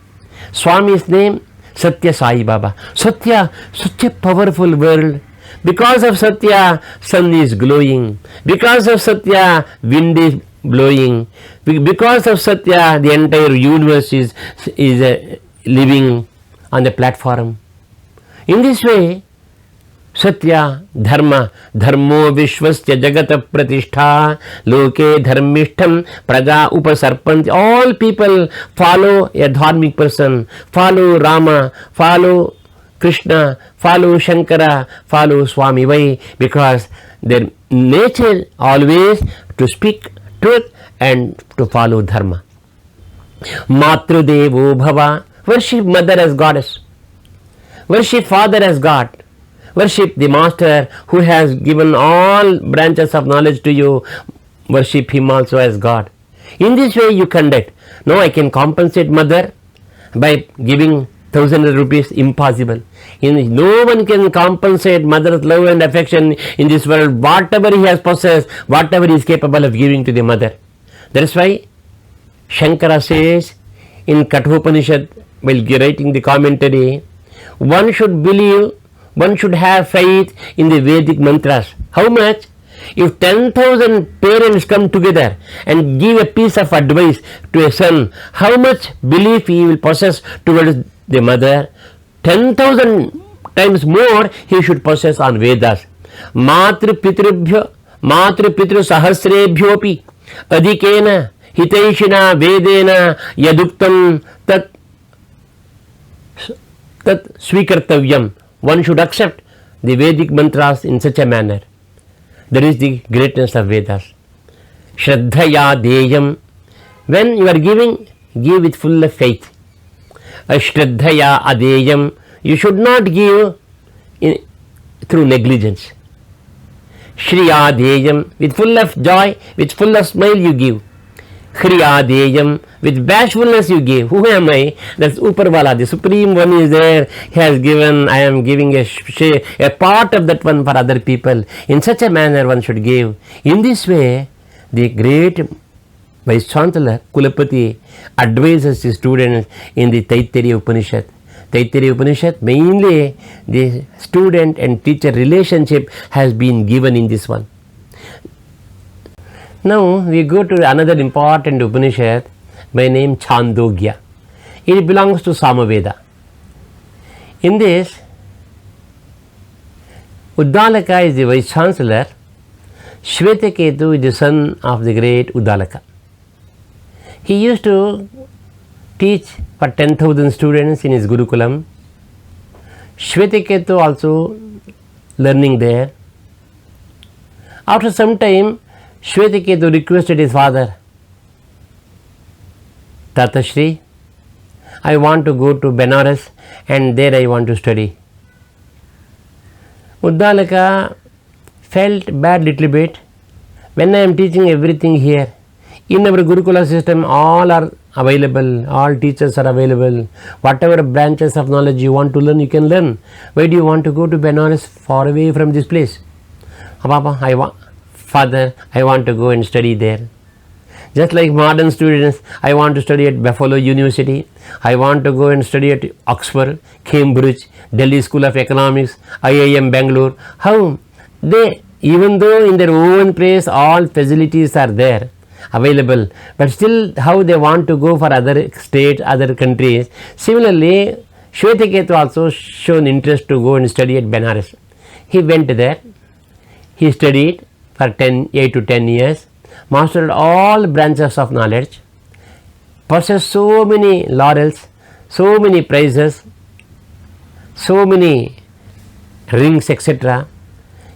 C: Swami's name, Satya Sai Baba. Satya, such a powerful world. Because of Satya, sun is glowing. Because of Satya, wind is blowing. Because of Satya, the entire universe is living on the platform. In this way, Satya, Dharma, Dharmo Vishwasya Jagata Pratishtha, Loke Dharmishtham Praja Upasarpanti. All people follow a dharmic person, follow Rama, follow Krishna, follow Shankara, follow Swami. Why? Because their nature always to speak truth and to follow Dharma. Matrudevo Bhava. Worship mother as goddess. Worship father as God. Worship the master who has given all branches of knowledge to you. Worship him also as God. In this way you conduct. No, I can compensate mother by giving 1,000 rupees. Impossible. No one can compensate mother's love and affection in this world. Whatever he has possessed, whatever he is capable of giving to the mother. That is why Shankara says in Kathopanishad, while writing the commentary, one should believe, one should have faith in the Vedic mantras. How much? If 10,000 parents come together and give a piece of advice to a son, how much belief he will possess towards the mother? 10,000 times more he should possess on Vedas. Matru pitru sahasrebhyopi adhikena hitaishina vedena yaduktam tat svikartavyam. One should accept the Vedic mantras in such a manner. That is the greatness of Vedas. Shraddhaya deyam. When you are giving, give with full of faith. Ashraddhaya adeyam. You should not give through negligence. Shriya deyam. With full of joy, with full of smile you give. Khriya deyam. With bashfulness you give. Who am I? That's Uparwala. The Supreme One is there. He has given, I am giving a part of that one for other people. In such a manner one should give. In this way, the great Vice Chancellor Kulapati advises his students in the Taittiriya Upanishad. Taittiriya Upanishad, mainly the student and teacher relationship has been given in this one. Now we go to another important Upanishad by name Chandogya. It belongs to Samaveda. In this, Uddalaka is the Vice Chancellor. Shvetaketu is the son of the great Uddalaka. He used to teach for 10,000 students in his Gurukulam. Shvetaketu also learning there. After some time, Shvetaketu requested his father, Tatashri, I want to go to Benares and there I want to study. Uddalaka felt bad little bit. When I am teaching everything here, in our Gurukula system all are available, all teachers are available. Whatever branches of knowledge you want to learn, you can learn. Why do you want to go to Benares, far away from this place? Father, I want to go and study there. Just like modern students, I want to study at Buffalo University, I want to go and study at Oxford, Cambridge, Delhi School of Economics, IIM Bangalore. How they, even though in their own place all facilities are there, available, but still how they want to go for other states, other countries. Similarly, Shvetaketu also shown interest to go and study at Benares. He went there, he studied for 8 to 10 years, mastered all branches of knowledge, possessed so many laurels, so many prizes, so many rings, etc.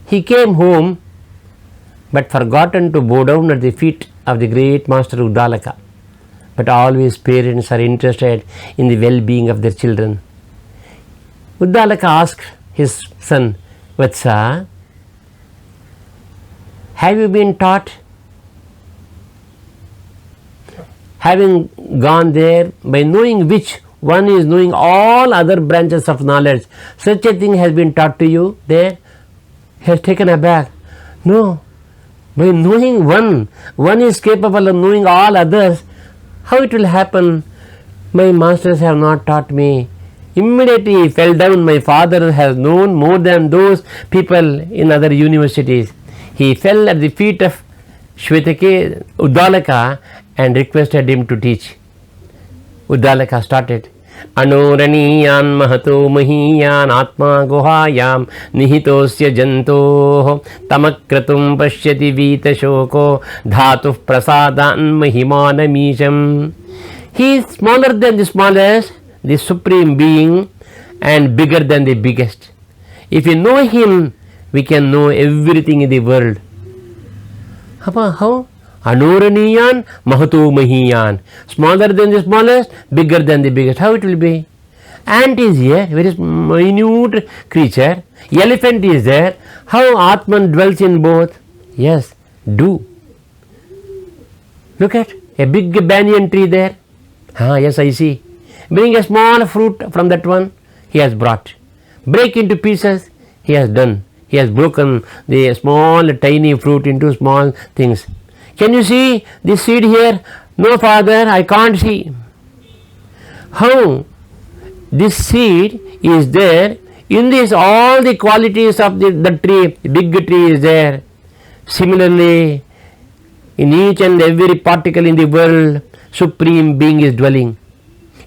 C: He came home but forgotten to bow down at the feet of the great master Uddalaka. But always parents are interested in the well-being of their children. Uddalaka asked his son, Vatsa, have you been taught? Having gone there, by knowing which one is knowing all other branches of knowledge, such a thing has been taught to you there? He has taken aback. No, by knowing one is capable of knowing all others. How it will happen? My masters have not taught me. Immediately he fell down. My father has known more than those people in other universities. He fell at the feet of Uddalaka and requested him to teach. Uddalaka started. Anoraniyan mahato mahiyan atma guhayam nihitosya jantoh tamakratum pashyati vita shoko dhatuh prasadan mahimanamisham. He is smaller than the smallest, the supreme being, and bigger than the biggest. If we know him, we can know everything in the world. How? Anoraniyan mahato mahiyan. Smaller than the smallest, bigger than the biggest. How it will be? Ant is here, very minute creature. Elephant is there. How Atman dwells in both? Yes, do. Look at a big banyan tree there. Yes, I see. Bring a small fruit from that one. He has brought. break into pieces. He has done. He has broken the small tiny fruit into small things. Can you see this seed here? No, Father, I can't see. How this seed is there? In this, all the qualities of the tree, big tree is there. Similarly, in each and every particle in the world, Supreme Being is dwelling.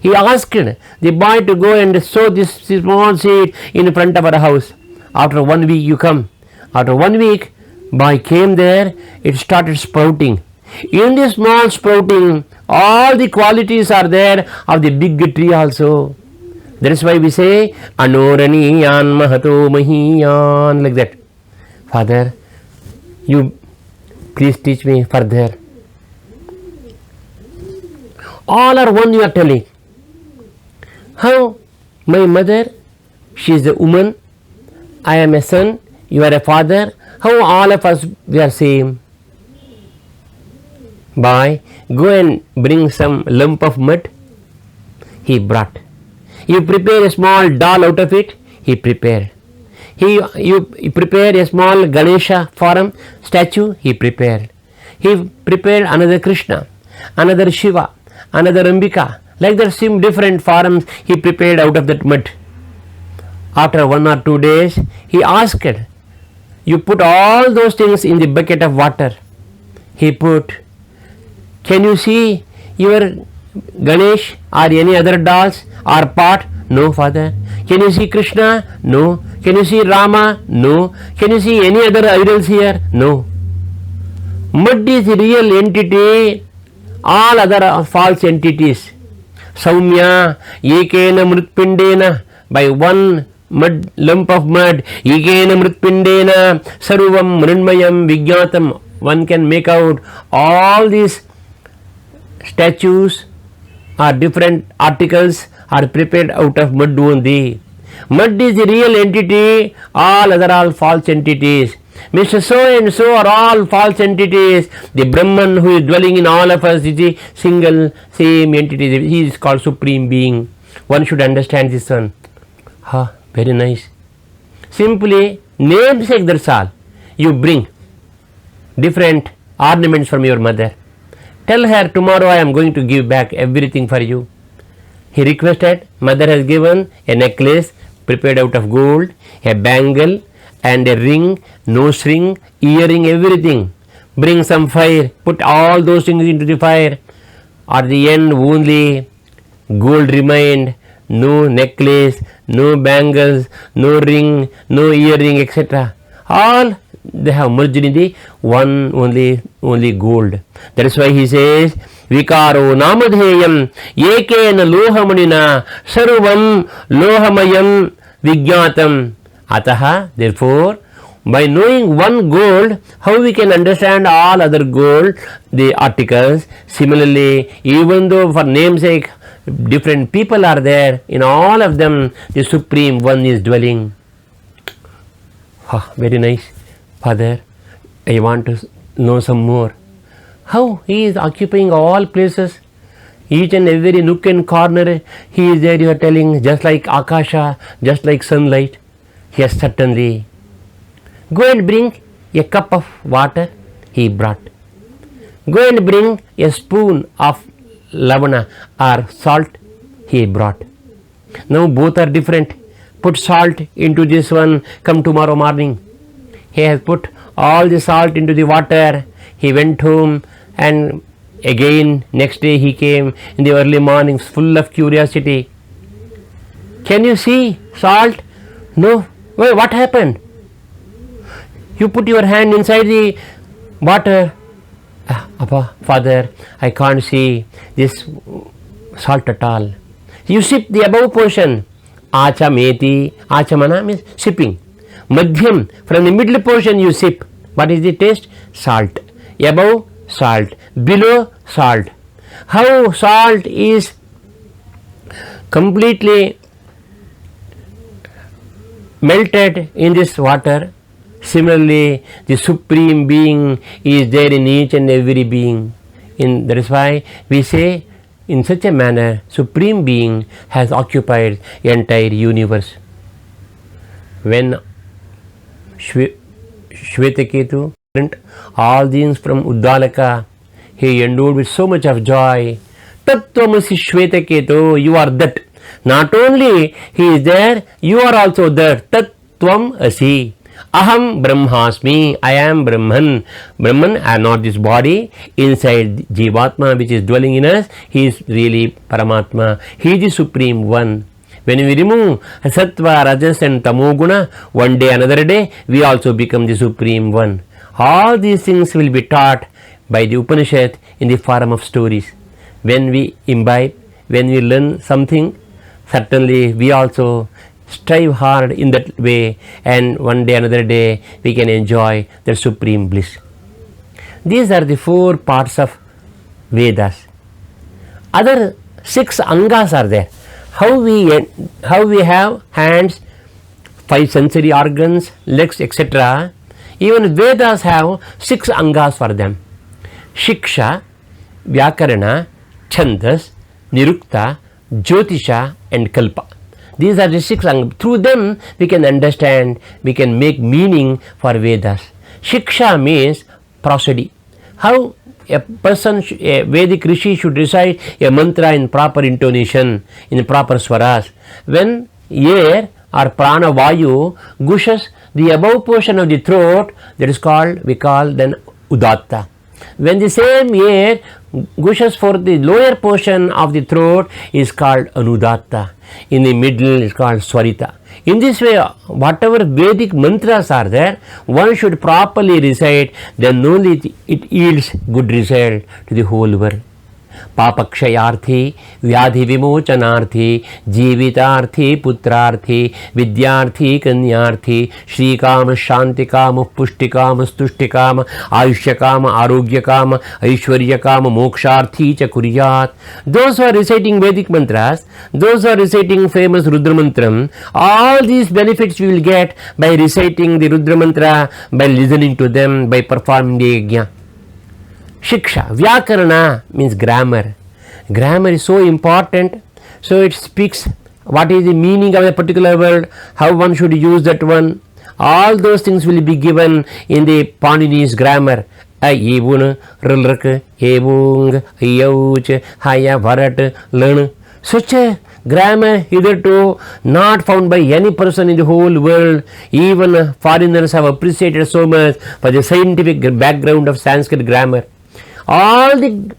C: He asked the boy to go and sow this small seed in front of our house. After 1 week you come. After 1 week, boy came there, it started sprouting. In this small sprouting, all the qualities are there of the big tree also. That is why we say, Anoraniyan Mahato Mahiyan, like that. Father, you please teach me further. All are one, you are telling. How? My mother, she is a woman, I am a son, you are a father. How all of us we are same? Boy, go and bring some lump of mud. He brought. You prepare a small doll out of it. He prepared. You prepare a small Ganesha form statue. He prepared. He prepared another Krishna, another Shiva, another Ambika. Like that, same different forms he prepared out of that mud. After 1 or 2 days, he asked, you put all those things in the bucket of water. He put, can you see your Ganesh or any other dolls or pot? No, Father. Can you see Krishna? No. Can you see Rama? No. Can you see any other idols here? No. Mud is the real entity, all other are false entities. Saumya, Ekena Mritpindena, by one mud, lump of mud, Ekena Mritpindena, Sarvam Mrinmayam Vigyatam. One can make out all these statues or different articles are prepared out of mud only. Mud is the real entity, all other are false entities. Mr. So and so are all false entities. The Brahman who is dwelling in all of us is the single same entity. He is called Supreme Being. One should understand this one. Very nice. Simply namesake, that's all. You bring different ornaments from your mother. Tell her, tomorrow I am going to give back everything for you. He requested. Mother has given a necklace prepared out of gold, a bangle and a ring, nose ring, earring, everything. Bring some fire, put all those things into the fire. At the end only gold remained, no necklace, no bangles, no ring, no earring, etc. All they have merged in the one only gold. That is why he says, Vikaro namadheyam ekena lohamanina sarvam lohamayam vigyatam. Ataha, therefore, by knowing one gold, how we can understand all other gold, the articles. Similarly, even though for namesake different people are there, in all of them the Supreme One is dwelling. Very nice. Father, I want to know some more. How he is occupying all places, each and every nook and corner, he is there, you are telling, just like Akasha, just like sunlight. Yes, certainly. Go and bring a cup of water. He brought. Go and bring a spoon of lavana or salt. He brought. Now both are different. Put salt into this one. Come tomorrow morning. He has put all the salt into the water. He went home and again next day he came in the early mornings full of curiosity. Can you see salt? No. Well, what happened? You put your hand inside the water. Appa, Father, I can't see this salt at all. You sip the above portion. Achameti. Achamana means sipping. Madhyam, from the middle portion you sip. What is the taste? Salt. Above, salt. Below, salt. How salt is completely melted in this water, similarly the Supreme Being is there in each and every being. That is why we say, in such a manner Supreme Being has occupied the entire universe. When Shvetaketu learnt all these from Uddalaka, he endured with so much of joy. Tattvamasi Shvetaketu, you are that. Not only he is there, you are also there. Tattvam asi. Aham Brahmasmi, I am Brahman. Brahman, I am not this body. Inside Jivatma, which is dwelling in us, he is really Paramatma. He is the Supreme One. When we remove Sattva, Rajas and Tamoguna, one day, another day, we also become the Supreme One. All these things will be taught by the Upanishad in the form of stories. When we imbibe, when we learn something, certainly we also strive hard in that way, and one day, another day, we can enjoy the supreme bliss. These are the 4 parts of Vedas. Other 6 angas are there. How we have hands, 5 sensory organs, legs, etc. Even Vedas have 6 angas for them. Shiksha, Vyakarana, Chandas, Nirukta, Jyotisha and Kalpa. These are the 6 angas. Through them we can understand, we can make meaning for Vedas. Shiksha means prosody. How a person, a Vedic Rishi should recite a mantra in proper intonation, in proper swaras. When air or prana vayu gushes the above portion of the throat, that is called, we call then udatta. When the same air gushes for the lower portion of the throat, is called anudatta. In the middle is called swarita. In this way, whatever Vedic mantras are there, one should properly recite, then only it yields good result to the whole world. Papakshayarthi, Vyadhi Vimochanarthi, Jivitarthi, Putrarthi, Vidyarthi, Kanyarthi, Shrikama, Shantikama, Pushtikama, Stushtikama, Ayushyakama, Arogyakama, Aishwaryakama, Moksharthi cha Kuryat. Those who are reciting Vedic mantras, those who are reciting famous Rudra Mantram, all these benefits we will get by reciting the Rudra Mantra, by listening to them, by performing the yajna. Shiksha, Vyakarana means grammar. Grammar is so important. So it speaks what is the meaning of a particular word, how one should use that one. All those things will be given in the Paanini's grammar. Ayevun, Rilrak, Evung, Ayauch, Haya, Varat, Learn. Such a grammar hitherto not found by any person in the whole world. Even foreigners have appreciated so much for the scientific background of Sanskrit grammar. All the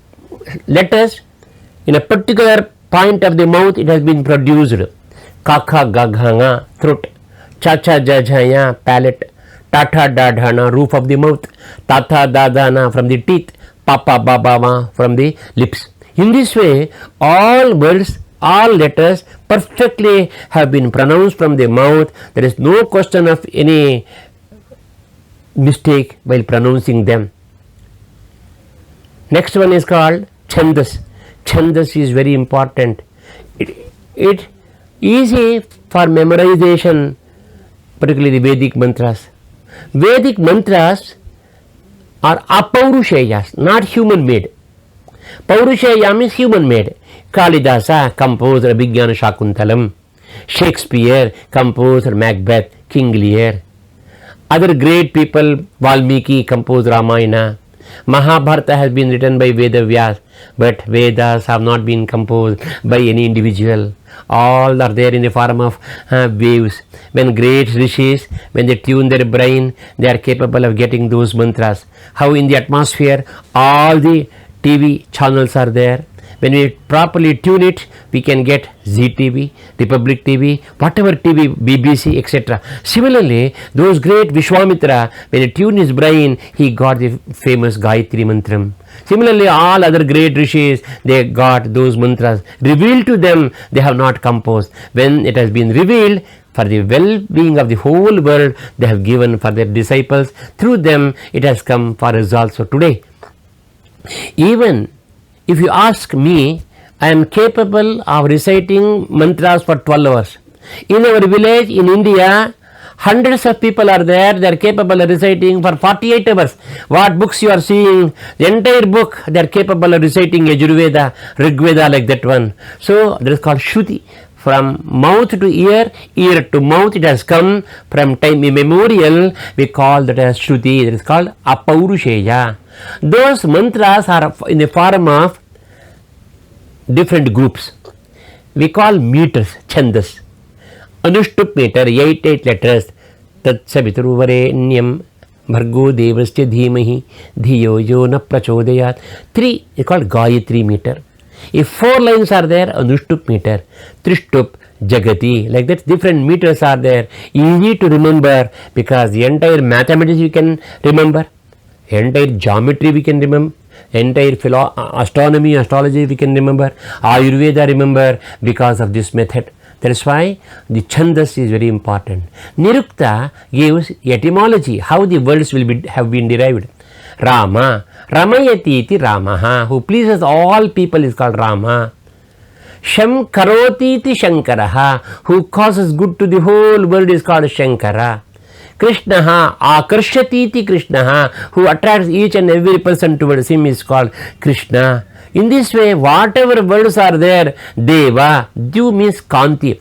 C: letters in a particular point of the mouth, it has been produced. Kakha gaghanga, throat. Chacha jajhaya, palate. Tata dadhana, roof of the mouth. Tata dadana, from the teeth. Papa babama, from the lips. In this way, all words, all letters perfectly have been pronounced from the mouth. There is no question of any mistake while pronouncing them. Next one is called Chandas. Chandas is very important. It easy for memorization, particularly the Vedic mantras. Vedic mantras are apaurusheyas, not human made. Paurusheya means human made. Kalidasa composed Abhigyana Shakuntalam. Shakespeare composed Macbeth, King Lear. Other great people, Valmiki composed Ramayana. Mahabharata has been written by Veda Vyas, but Vedas have not been composed by any individual. All are there in the form of waves. When great rishis, when they tune their brain, they are capable of getting those mantras. How in the atmosphere, all the TV channels are there. When we properly tune it, we can get ZTV, Republic TV, whatever TV, BBC, etc. Similarly, those great Vishwamitra, when he tuned his brain, he got the famous Gayatri Mantram. Similarly, all other great rishis, they got those mantras revealed to them, they have not composed. When it has been revealed, for the well-being of the whole world, they have given for their disciples. Through them, it has come for us also today. Even if you ask me, I am capable of reciting mantras for 12 hours. In our village in India, hundreds of people are there, they are capable of reciting for 48 hours. What books you are seeing, the entire book, they are capable of reciting Yajurveda, Rigveda, like that one. So that is called Shruti. from mouth to ear, ear to mouth. It has come from time immemorial. We call that as Shruti. It is called Apaurusheya. Those mantras are in the form of different groups. We call meters, chandas. Anushtup meter, 8 letters. Tat Savitruvarenyam Bhargo Devasya Dhimahi Dhiyo Yo Na Prachodayat. 3 is called Gayatri meter. If 4 lines are there, Anushtup meter. Trishtup, Jagati. Like that, different meters are there. Easy to remember because the entire mathematics we can remember. Entire geometry we can remember. Entire astronomy, astrology we can remember. Ayurveda remember because of this method. That is why the chandas is very important. Nirukta gives etymology, how the words will have been derived. Rama, Ramayati iti Ramaha, who pleases all people is called Rama. Sham Karoti iti Shankaraha, who causes good to the whole world is called Shankara. Krishnaha, Akarshati iti Krishnaha, who attracts each and every person towards him is called Krishna. In this way, whatever words are there, Deva, Dev means Kanti.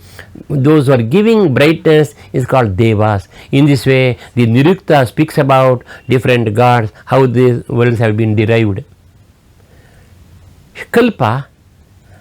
C: Those who are giving brightness is called Devas. In this way, the Nirukta speaks about different gods, how these words have been derived. Kalpa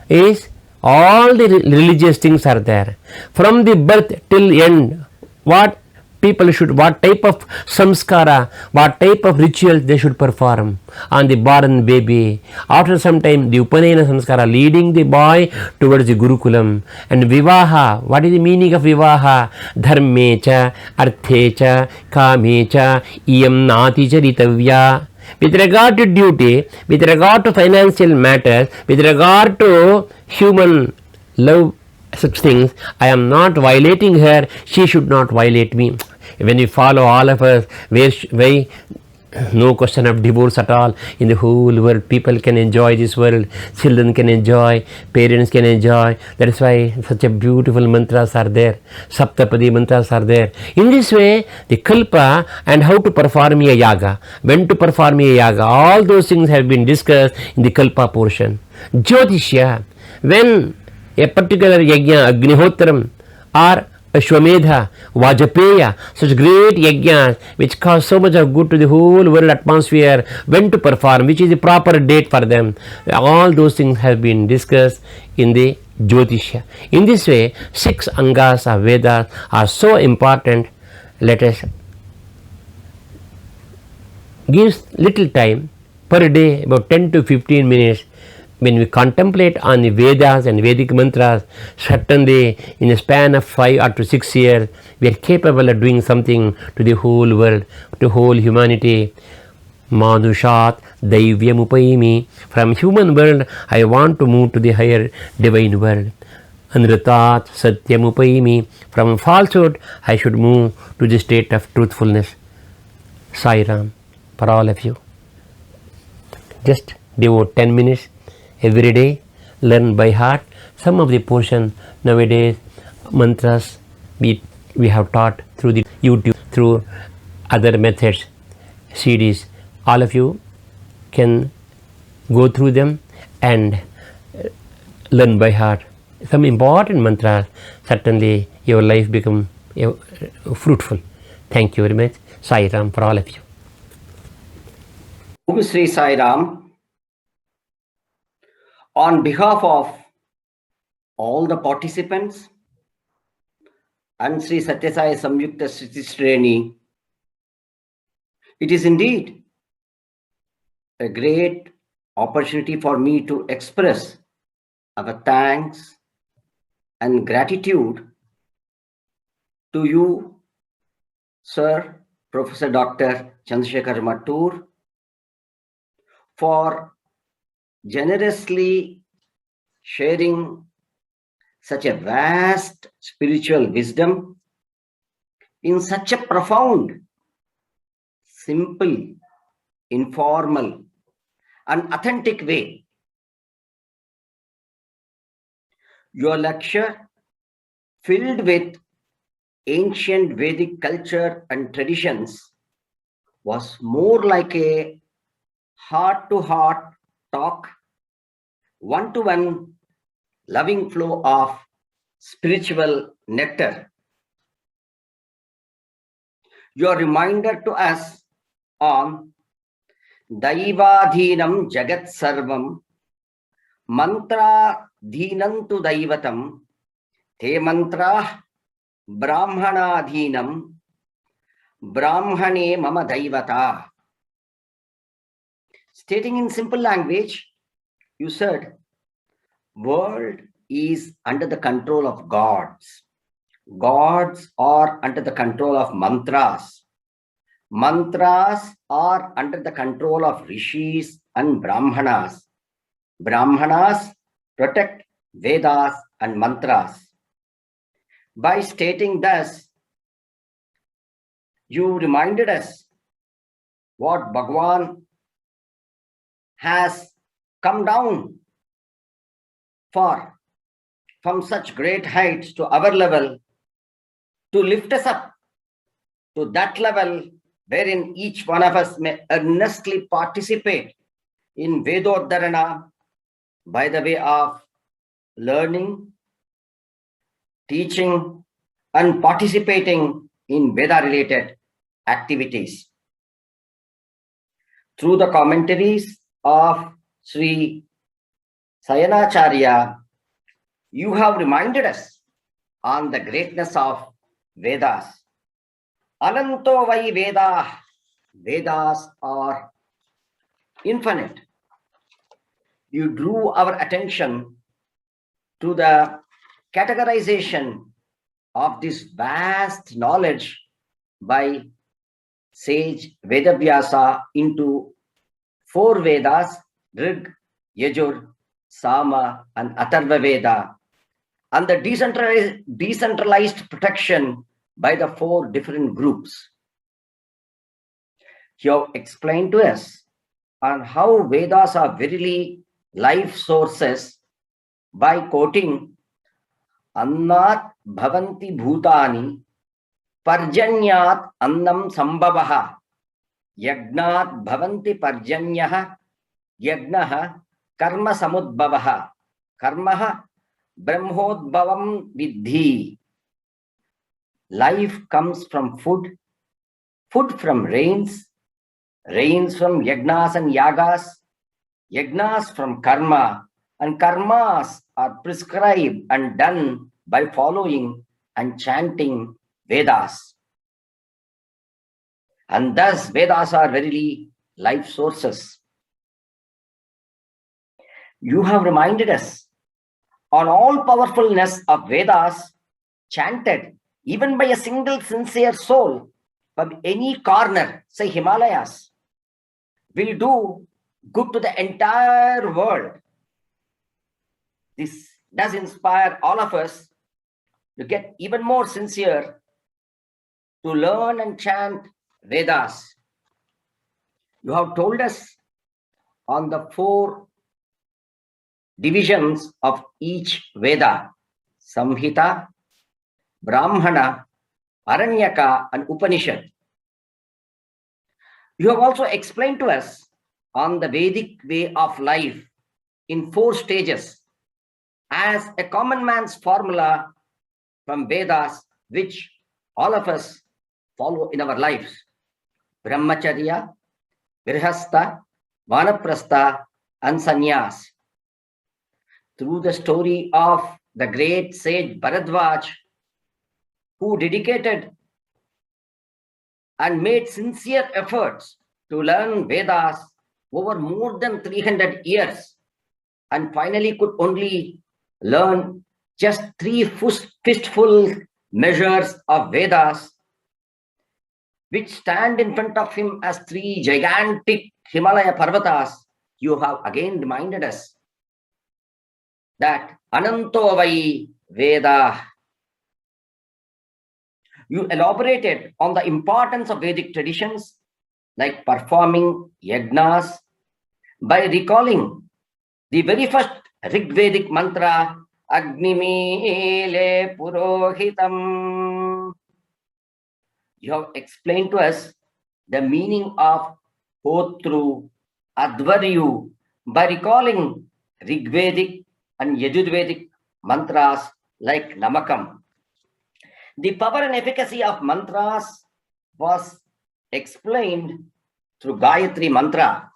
C: is all the religious things are there. From the birth till end, what people should, what type of samskara, what type of ritual they should perform on the born baby. After some time, the Upanayana samskara, leading the boy towards the Gurukulam. And Vivaha, what is the meaning of Vivaha? Dharmecha, Arthecha, Kamecha, Iyam Nati Charitavya. With regard to duty, with regard to financial matters, with regard to human love, such things, I am not violating her, she should not violate me. When we follow all of us, where no question of divorce at all. In the whole world, people can enjoy this world, children can enjoy, parents can enjoy. That is why such a beautiful mantras are there, Saptapadi mantras are there. In this way, the kalpa and how to perform a yaga, when to perform a yaga, all those things have been discussed in the kalpa portion. Jyotishya, when a particular yajna, Agnihotram or Ashwamedha, Vajapeya, such great yajnas which cause so much of good to the whole world atmosphere, when to perform, which is the proper date for them. All those things have been discussed in the Jyotishya. In this way, 6 Angas of Vedas are so important. Let us give little time per day, about 10 to 15 minutes. When we contemplate on the Vedas and Vedic mantras, certainly in a span of 5 or 6 years, we are capable of doing something to the whole world, to whole humanity. Manushat Daivyamupayimi. From human world, I want to move to the higher divine world. Anritat Satyamupayimi. From falsehood, I should move to the state of truthfulness. Sai Ram for all of you. Just devote 10 minutes. Every day, learn by heart some of the portion. Nowadays, mantras we have taught through the YouTube, through other methods, CDs. All of you can go through them and learn by heart some important mantras. Certainly, your life become fruitful. Thank you very much. Sai Ram for all of you.
B: Om Sri Sai Ram. On behalf of all the participants and Sri Satya Sai Samyukta Sriti Sreni, it is indeed a great opportunity for me to express our thanks and gratitude to you, Sir Professor Dr. Chandrasekhar Mattur, for generously sharing such a vast spiritual wisdom in such a profound, simple, informal, and authentic way. Your lecture, filled with ancient Vedic culture and traditions, was more like a heart-to-heart talk, one-to-one loving flow of spiritual nectar. Your reminder to us on Daivadhinam Jagat Sarvam Mantra Dhinantu Daivatam Te Mantra Brahmanadhinam Brahmane Mama Daivata. Stating in simple language, you said, world is under the control of gods. Gods are under the control of mantras. Mantras are under the control of rishis and brahmanas. Brahmanas protect Vedas and mantras. By stating thus, you reminded us what Bhagwan has come down from such great heights to our level, to lift us up to that level wherein each one of us may earnestly participate in Vedodharana by the way of learning, teaching, and participating in Veda-related activities. Through the commentaries of Sri Sayanacharya, you have reminded us on the greatness of Vedas. Ananto vai Veda. Vedas are infinite. You drew our attention to the categorization of this vast knowledge by sage Vedavyasa into 4 Vedas, Rig, Yajur, Sama, and Atharva Veda, and the decentralized protection by the 4 different groups. You have explained to us on how Vedas are verily life sources by quoting Annat Bhavanti Bhutani Parjanyat Annam Sambhavaha Yagnat Bhavanti Parjanyaha Yagnaha Karma Samudbhavaha Karmaha Brahmodbhavam Vidhi. Life comes from food, food from rains, rains from yagnas and yagas, yagnas from karma, and karmas are prescribed and done by following and chanting Vedas. And thus Vedas are verily life sources. You have reminded us on all powerfulness of Vedas chanted even by a single sincere soul from any corner, say Himalayas, will do good to the entire world. This does inspire all of us to get even more sincere to learn and chant Vedas. You have told us on the 4 divisions of each Veda: Samhita, Brahmana, Aranyaka, and Upanishad. You have also explained to us on the Vedic way of life in 4 stages as a common man's formula from Vedas, which all of us follow in our lives: Brahmacharya, Grihastha, Vanaprastha, and Sannyas. Through the story of the great sage Bharadwaj, who dedicated and made sincere efforts to learn Vedas over more than 300 years, and finally could only learn just 3 fistful measures of Vedas, which stand in front of him as 3 gigantic Himalaya Parvatas. You have again reminded us that Ananto vai Veda. You elaborated on the importance of Vedic traditions, like performing yagnas, by recalling the very first Rig Vedic mantra, Agnimile Purohitam. You have explained to us the meaning of Hotru, Advaryu by recalling Rig Vedic and Yajur Vedic mantras like Namakam. The power and efficacy of mantras was explained through Gayatri Mantra.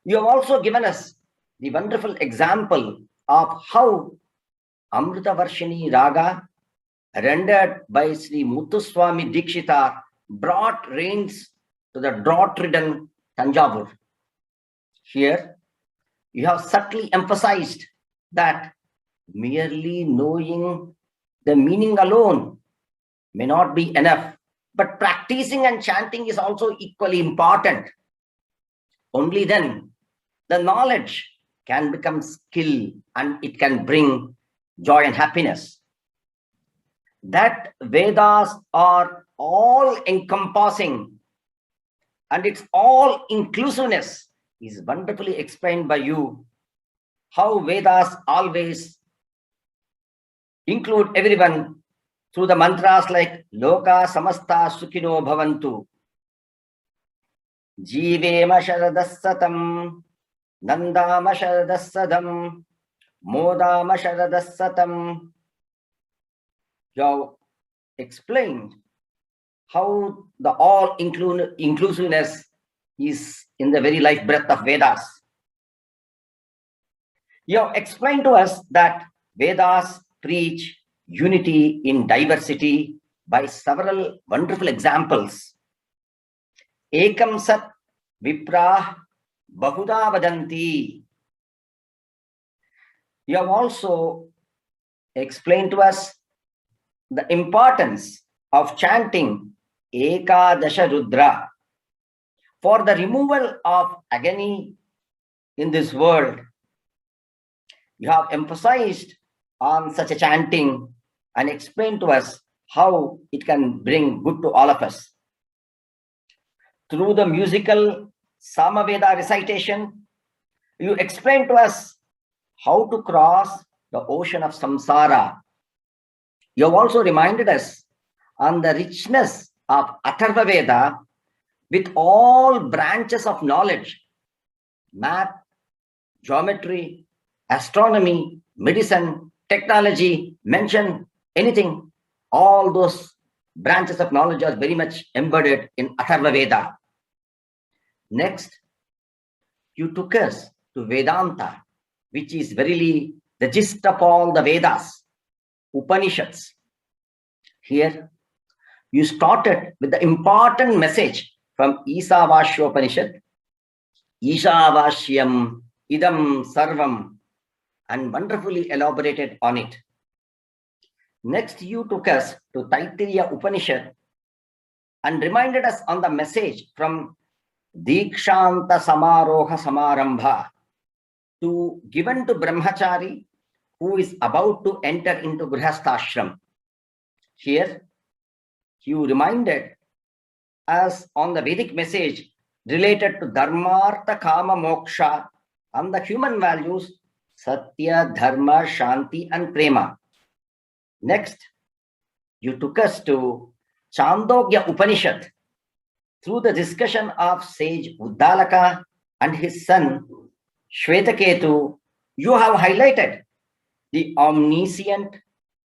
B: You have also given us the wonderful example of how Amrita Varshini Raga, rendered by Sri Muthuswami Dikshita, brought rains to the drought-ridden Tanjavur. Here, you have subtly emphasized that merely knowing the meaning alone may not be enough, but practicing and chanting is also equally important. Only then the knowledge can become skill and it can bring joy and happiness. That Vedas are all encompassing and its all inclusiveness is wonderfully explained by you. How Vedas always include everyone through the mantras like Loka Samasta Sukhino Bhavantu, Jivema Sharadassatam, Nandama Sharadassadam, Modama Sharadassatam. You have explained how the all inclusiveness is in the very life breath of Vedas. You have explained to us that Vedas preach unity in diversity by several wonderful examples. Ekam sat viprah bahuda vadanti. You have also explained to us the importance of chanting Ekadasha Rudra for the removal of agony in this world. You have emphasized on such a chanting and explained to us how it can bring good to all of us. Through the musical Samaveda recitation, you explained to us how to cross the ocean of samsara. You have also reminded us on the richness of Atharva Veda with all branches of knowledge, math, geometry, astronomy, medicine, technology, mention anything. All those branches of knowledge are very much embedded in Atharva Veda. Next, you took us to Vedanta, which is verily the gist of all the Vedas, Upanishads. Here, you started with the important message from Isavashya Upanishad, Ishavashyam idam sarvam, and wonderfully elaborated on it. Next, you took us to Taittiriya Upanishad and reminded us on the message from Dikshanta Samaroha Samarambha, to given to Brahmachari who is about to enter into Grihasthashram. Here, you reminded us on the Vedic message related to Dharmartha Kama Moksha and the human values Satya, Dharma, Shanti and Prema. Next, you took us to Chandogya Upanishad through the discussion of sage Uddalaka and his son Shvetaketu. You have highlighted the omniscient,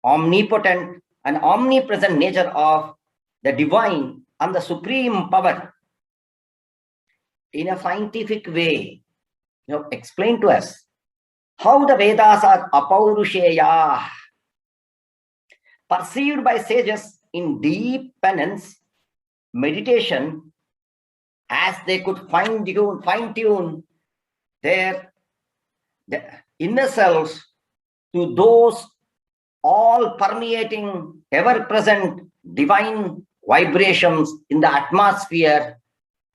B: omnipotent and omnipresent nature of the divine and the supreme power. In a scientific way, you have explained to us how the Vedas are apaurusheya, perceived by sages in deep penance, meditation, as they could fine-tune their inner selves to those all-permeating, ever-present divine vibrations in the atmosphere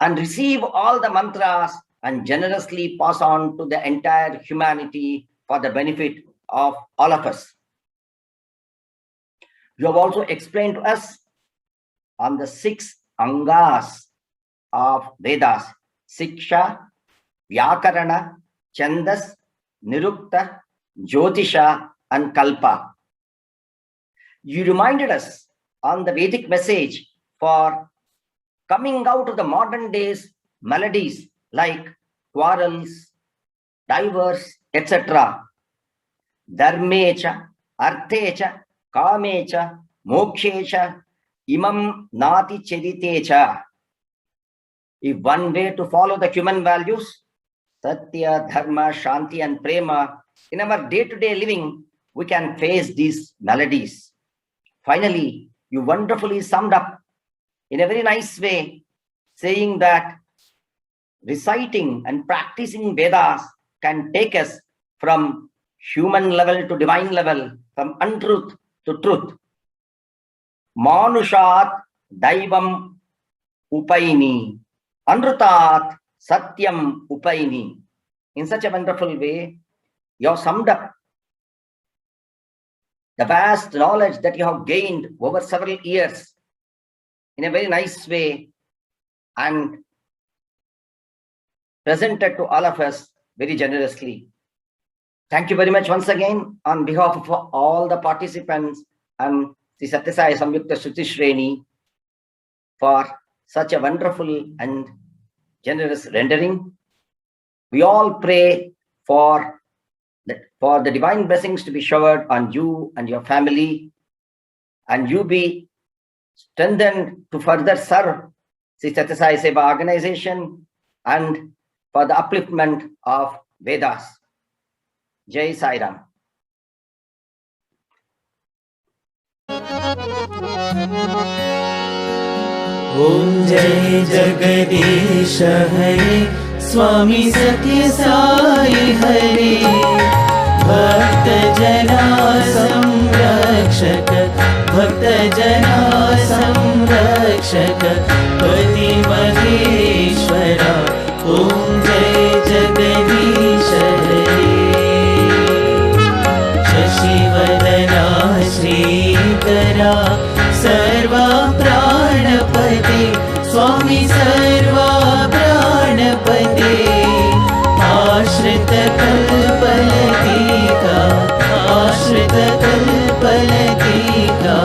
B: and receive all the mantras and generously pass on to the entire humanity for the benefit of all of us. You have also explained to us on the 6 angas of Vedas: Siksha, Vyakarana, Chandas, Nirukta, Jyotisha and Kalpa. You reminded us on the Vedic message for coming out of the modern days melodies like quarrels, divorce, etc. dharme cha, arthe cha, kame cha, mokshe cha, imam nati chedite cha. If one way to follow the human values, Satya, Dharma, Shanti, and Prema, in our day-to-day living, we can face these maladies. Finally, you wonderfully summed up in a very nice way, saying that reciting and practicing Vedas can take us from human level to divine level, from untruth to truth. Manushat Daivam Upaini, Anrutat Satyam Upaini. In such a wonderful way, you have summed up the vast knowledge that you have gained over several years in a very nice way and presented to all of us very generously. Thank you very much once again on behalf of all the participants and the Sathya Sai Samyukta Shruti Shreni for such a wonderful and generous rendering. We all pray for the divine blessings to be showered on you and your family, and you be strengthened to further serve the Sathya Sai Seva organization and for the upliftment of Vedas. Jai Sai Ram.
D: Om Jai Jagadish Hare Swami Satya Sai Hare Bhakta Jana Samrakshak Bhakta Jana Samrakshak Pati Maheshwara Om Jai Jagadish Hare Shashivadana Shrikara Sarva Pranapati Swami Sarva Pranapati Ashrita Kalpalatika Ashrita Kalpalatika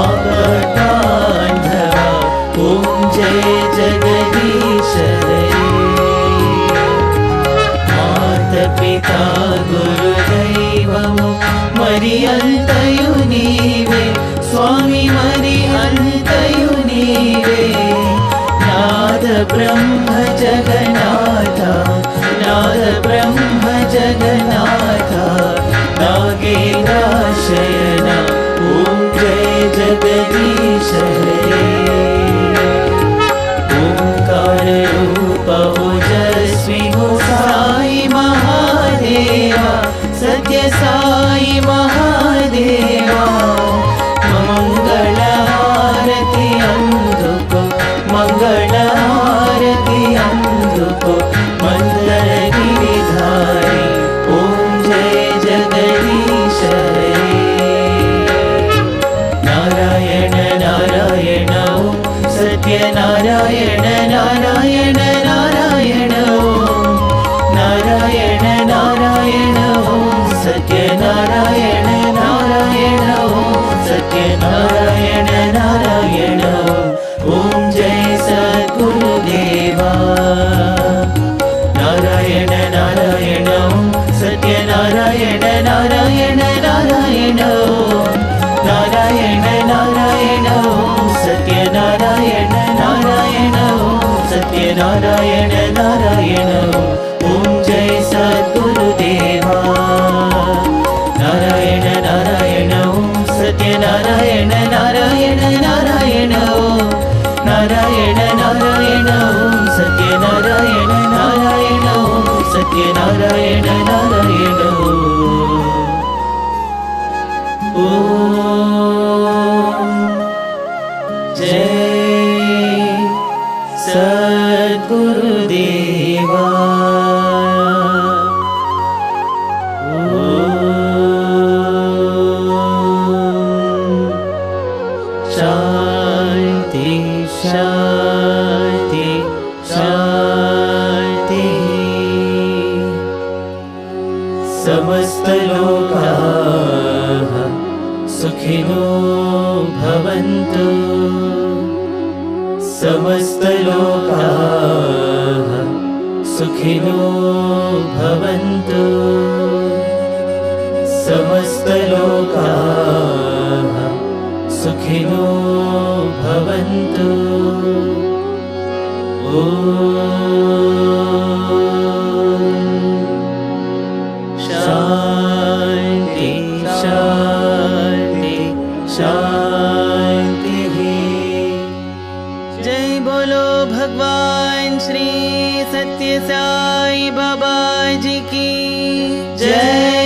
D: Avatandhava Om Jai Jagadish Hare Mata Pita Guru Daivamu Mariyantayu Nive Swami Mariyantayu Nive Nada Brahma Jagannatha Nada Brahma Jagannatha Nageda Shayana Om Jai Jagadish Hare Omkara Rupa Ojasvi Sai Mahadeva Satya Sai Mahadeva Mangala Arati Anduko Mangala Arati Anduko Mandala Giridhari Om Jai Jagadish Hare Narayana Narayana Om Satya Narayana Narayana Narayana Om Narayana Narayana Om Satya Narayana Narayana Om Satya Narayana Narayana Om Jai Sadguru Deva Narayana Narayana Om Satya Narayana Narayana Narayana Om Narayana Narayana Om Satya Narayana Narayana Om Satya Narayana Narayana Om Jai Sadguru Deva Narayana Narayana Om Satya Narayana Narayana Narayana Om Narayana Narayana Om Satya Narayana Narayana Om Satya Narayana Narayana Om Jai Sadguru Deva Shanti Shanti Shanti Samastalokaah Sukhino Bhavantu Samastalokaah Sukhino Bhavantu शांति शांति शांति।
E: जय बोलो भगवान श्री सत्य साई बाबा जी की जय।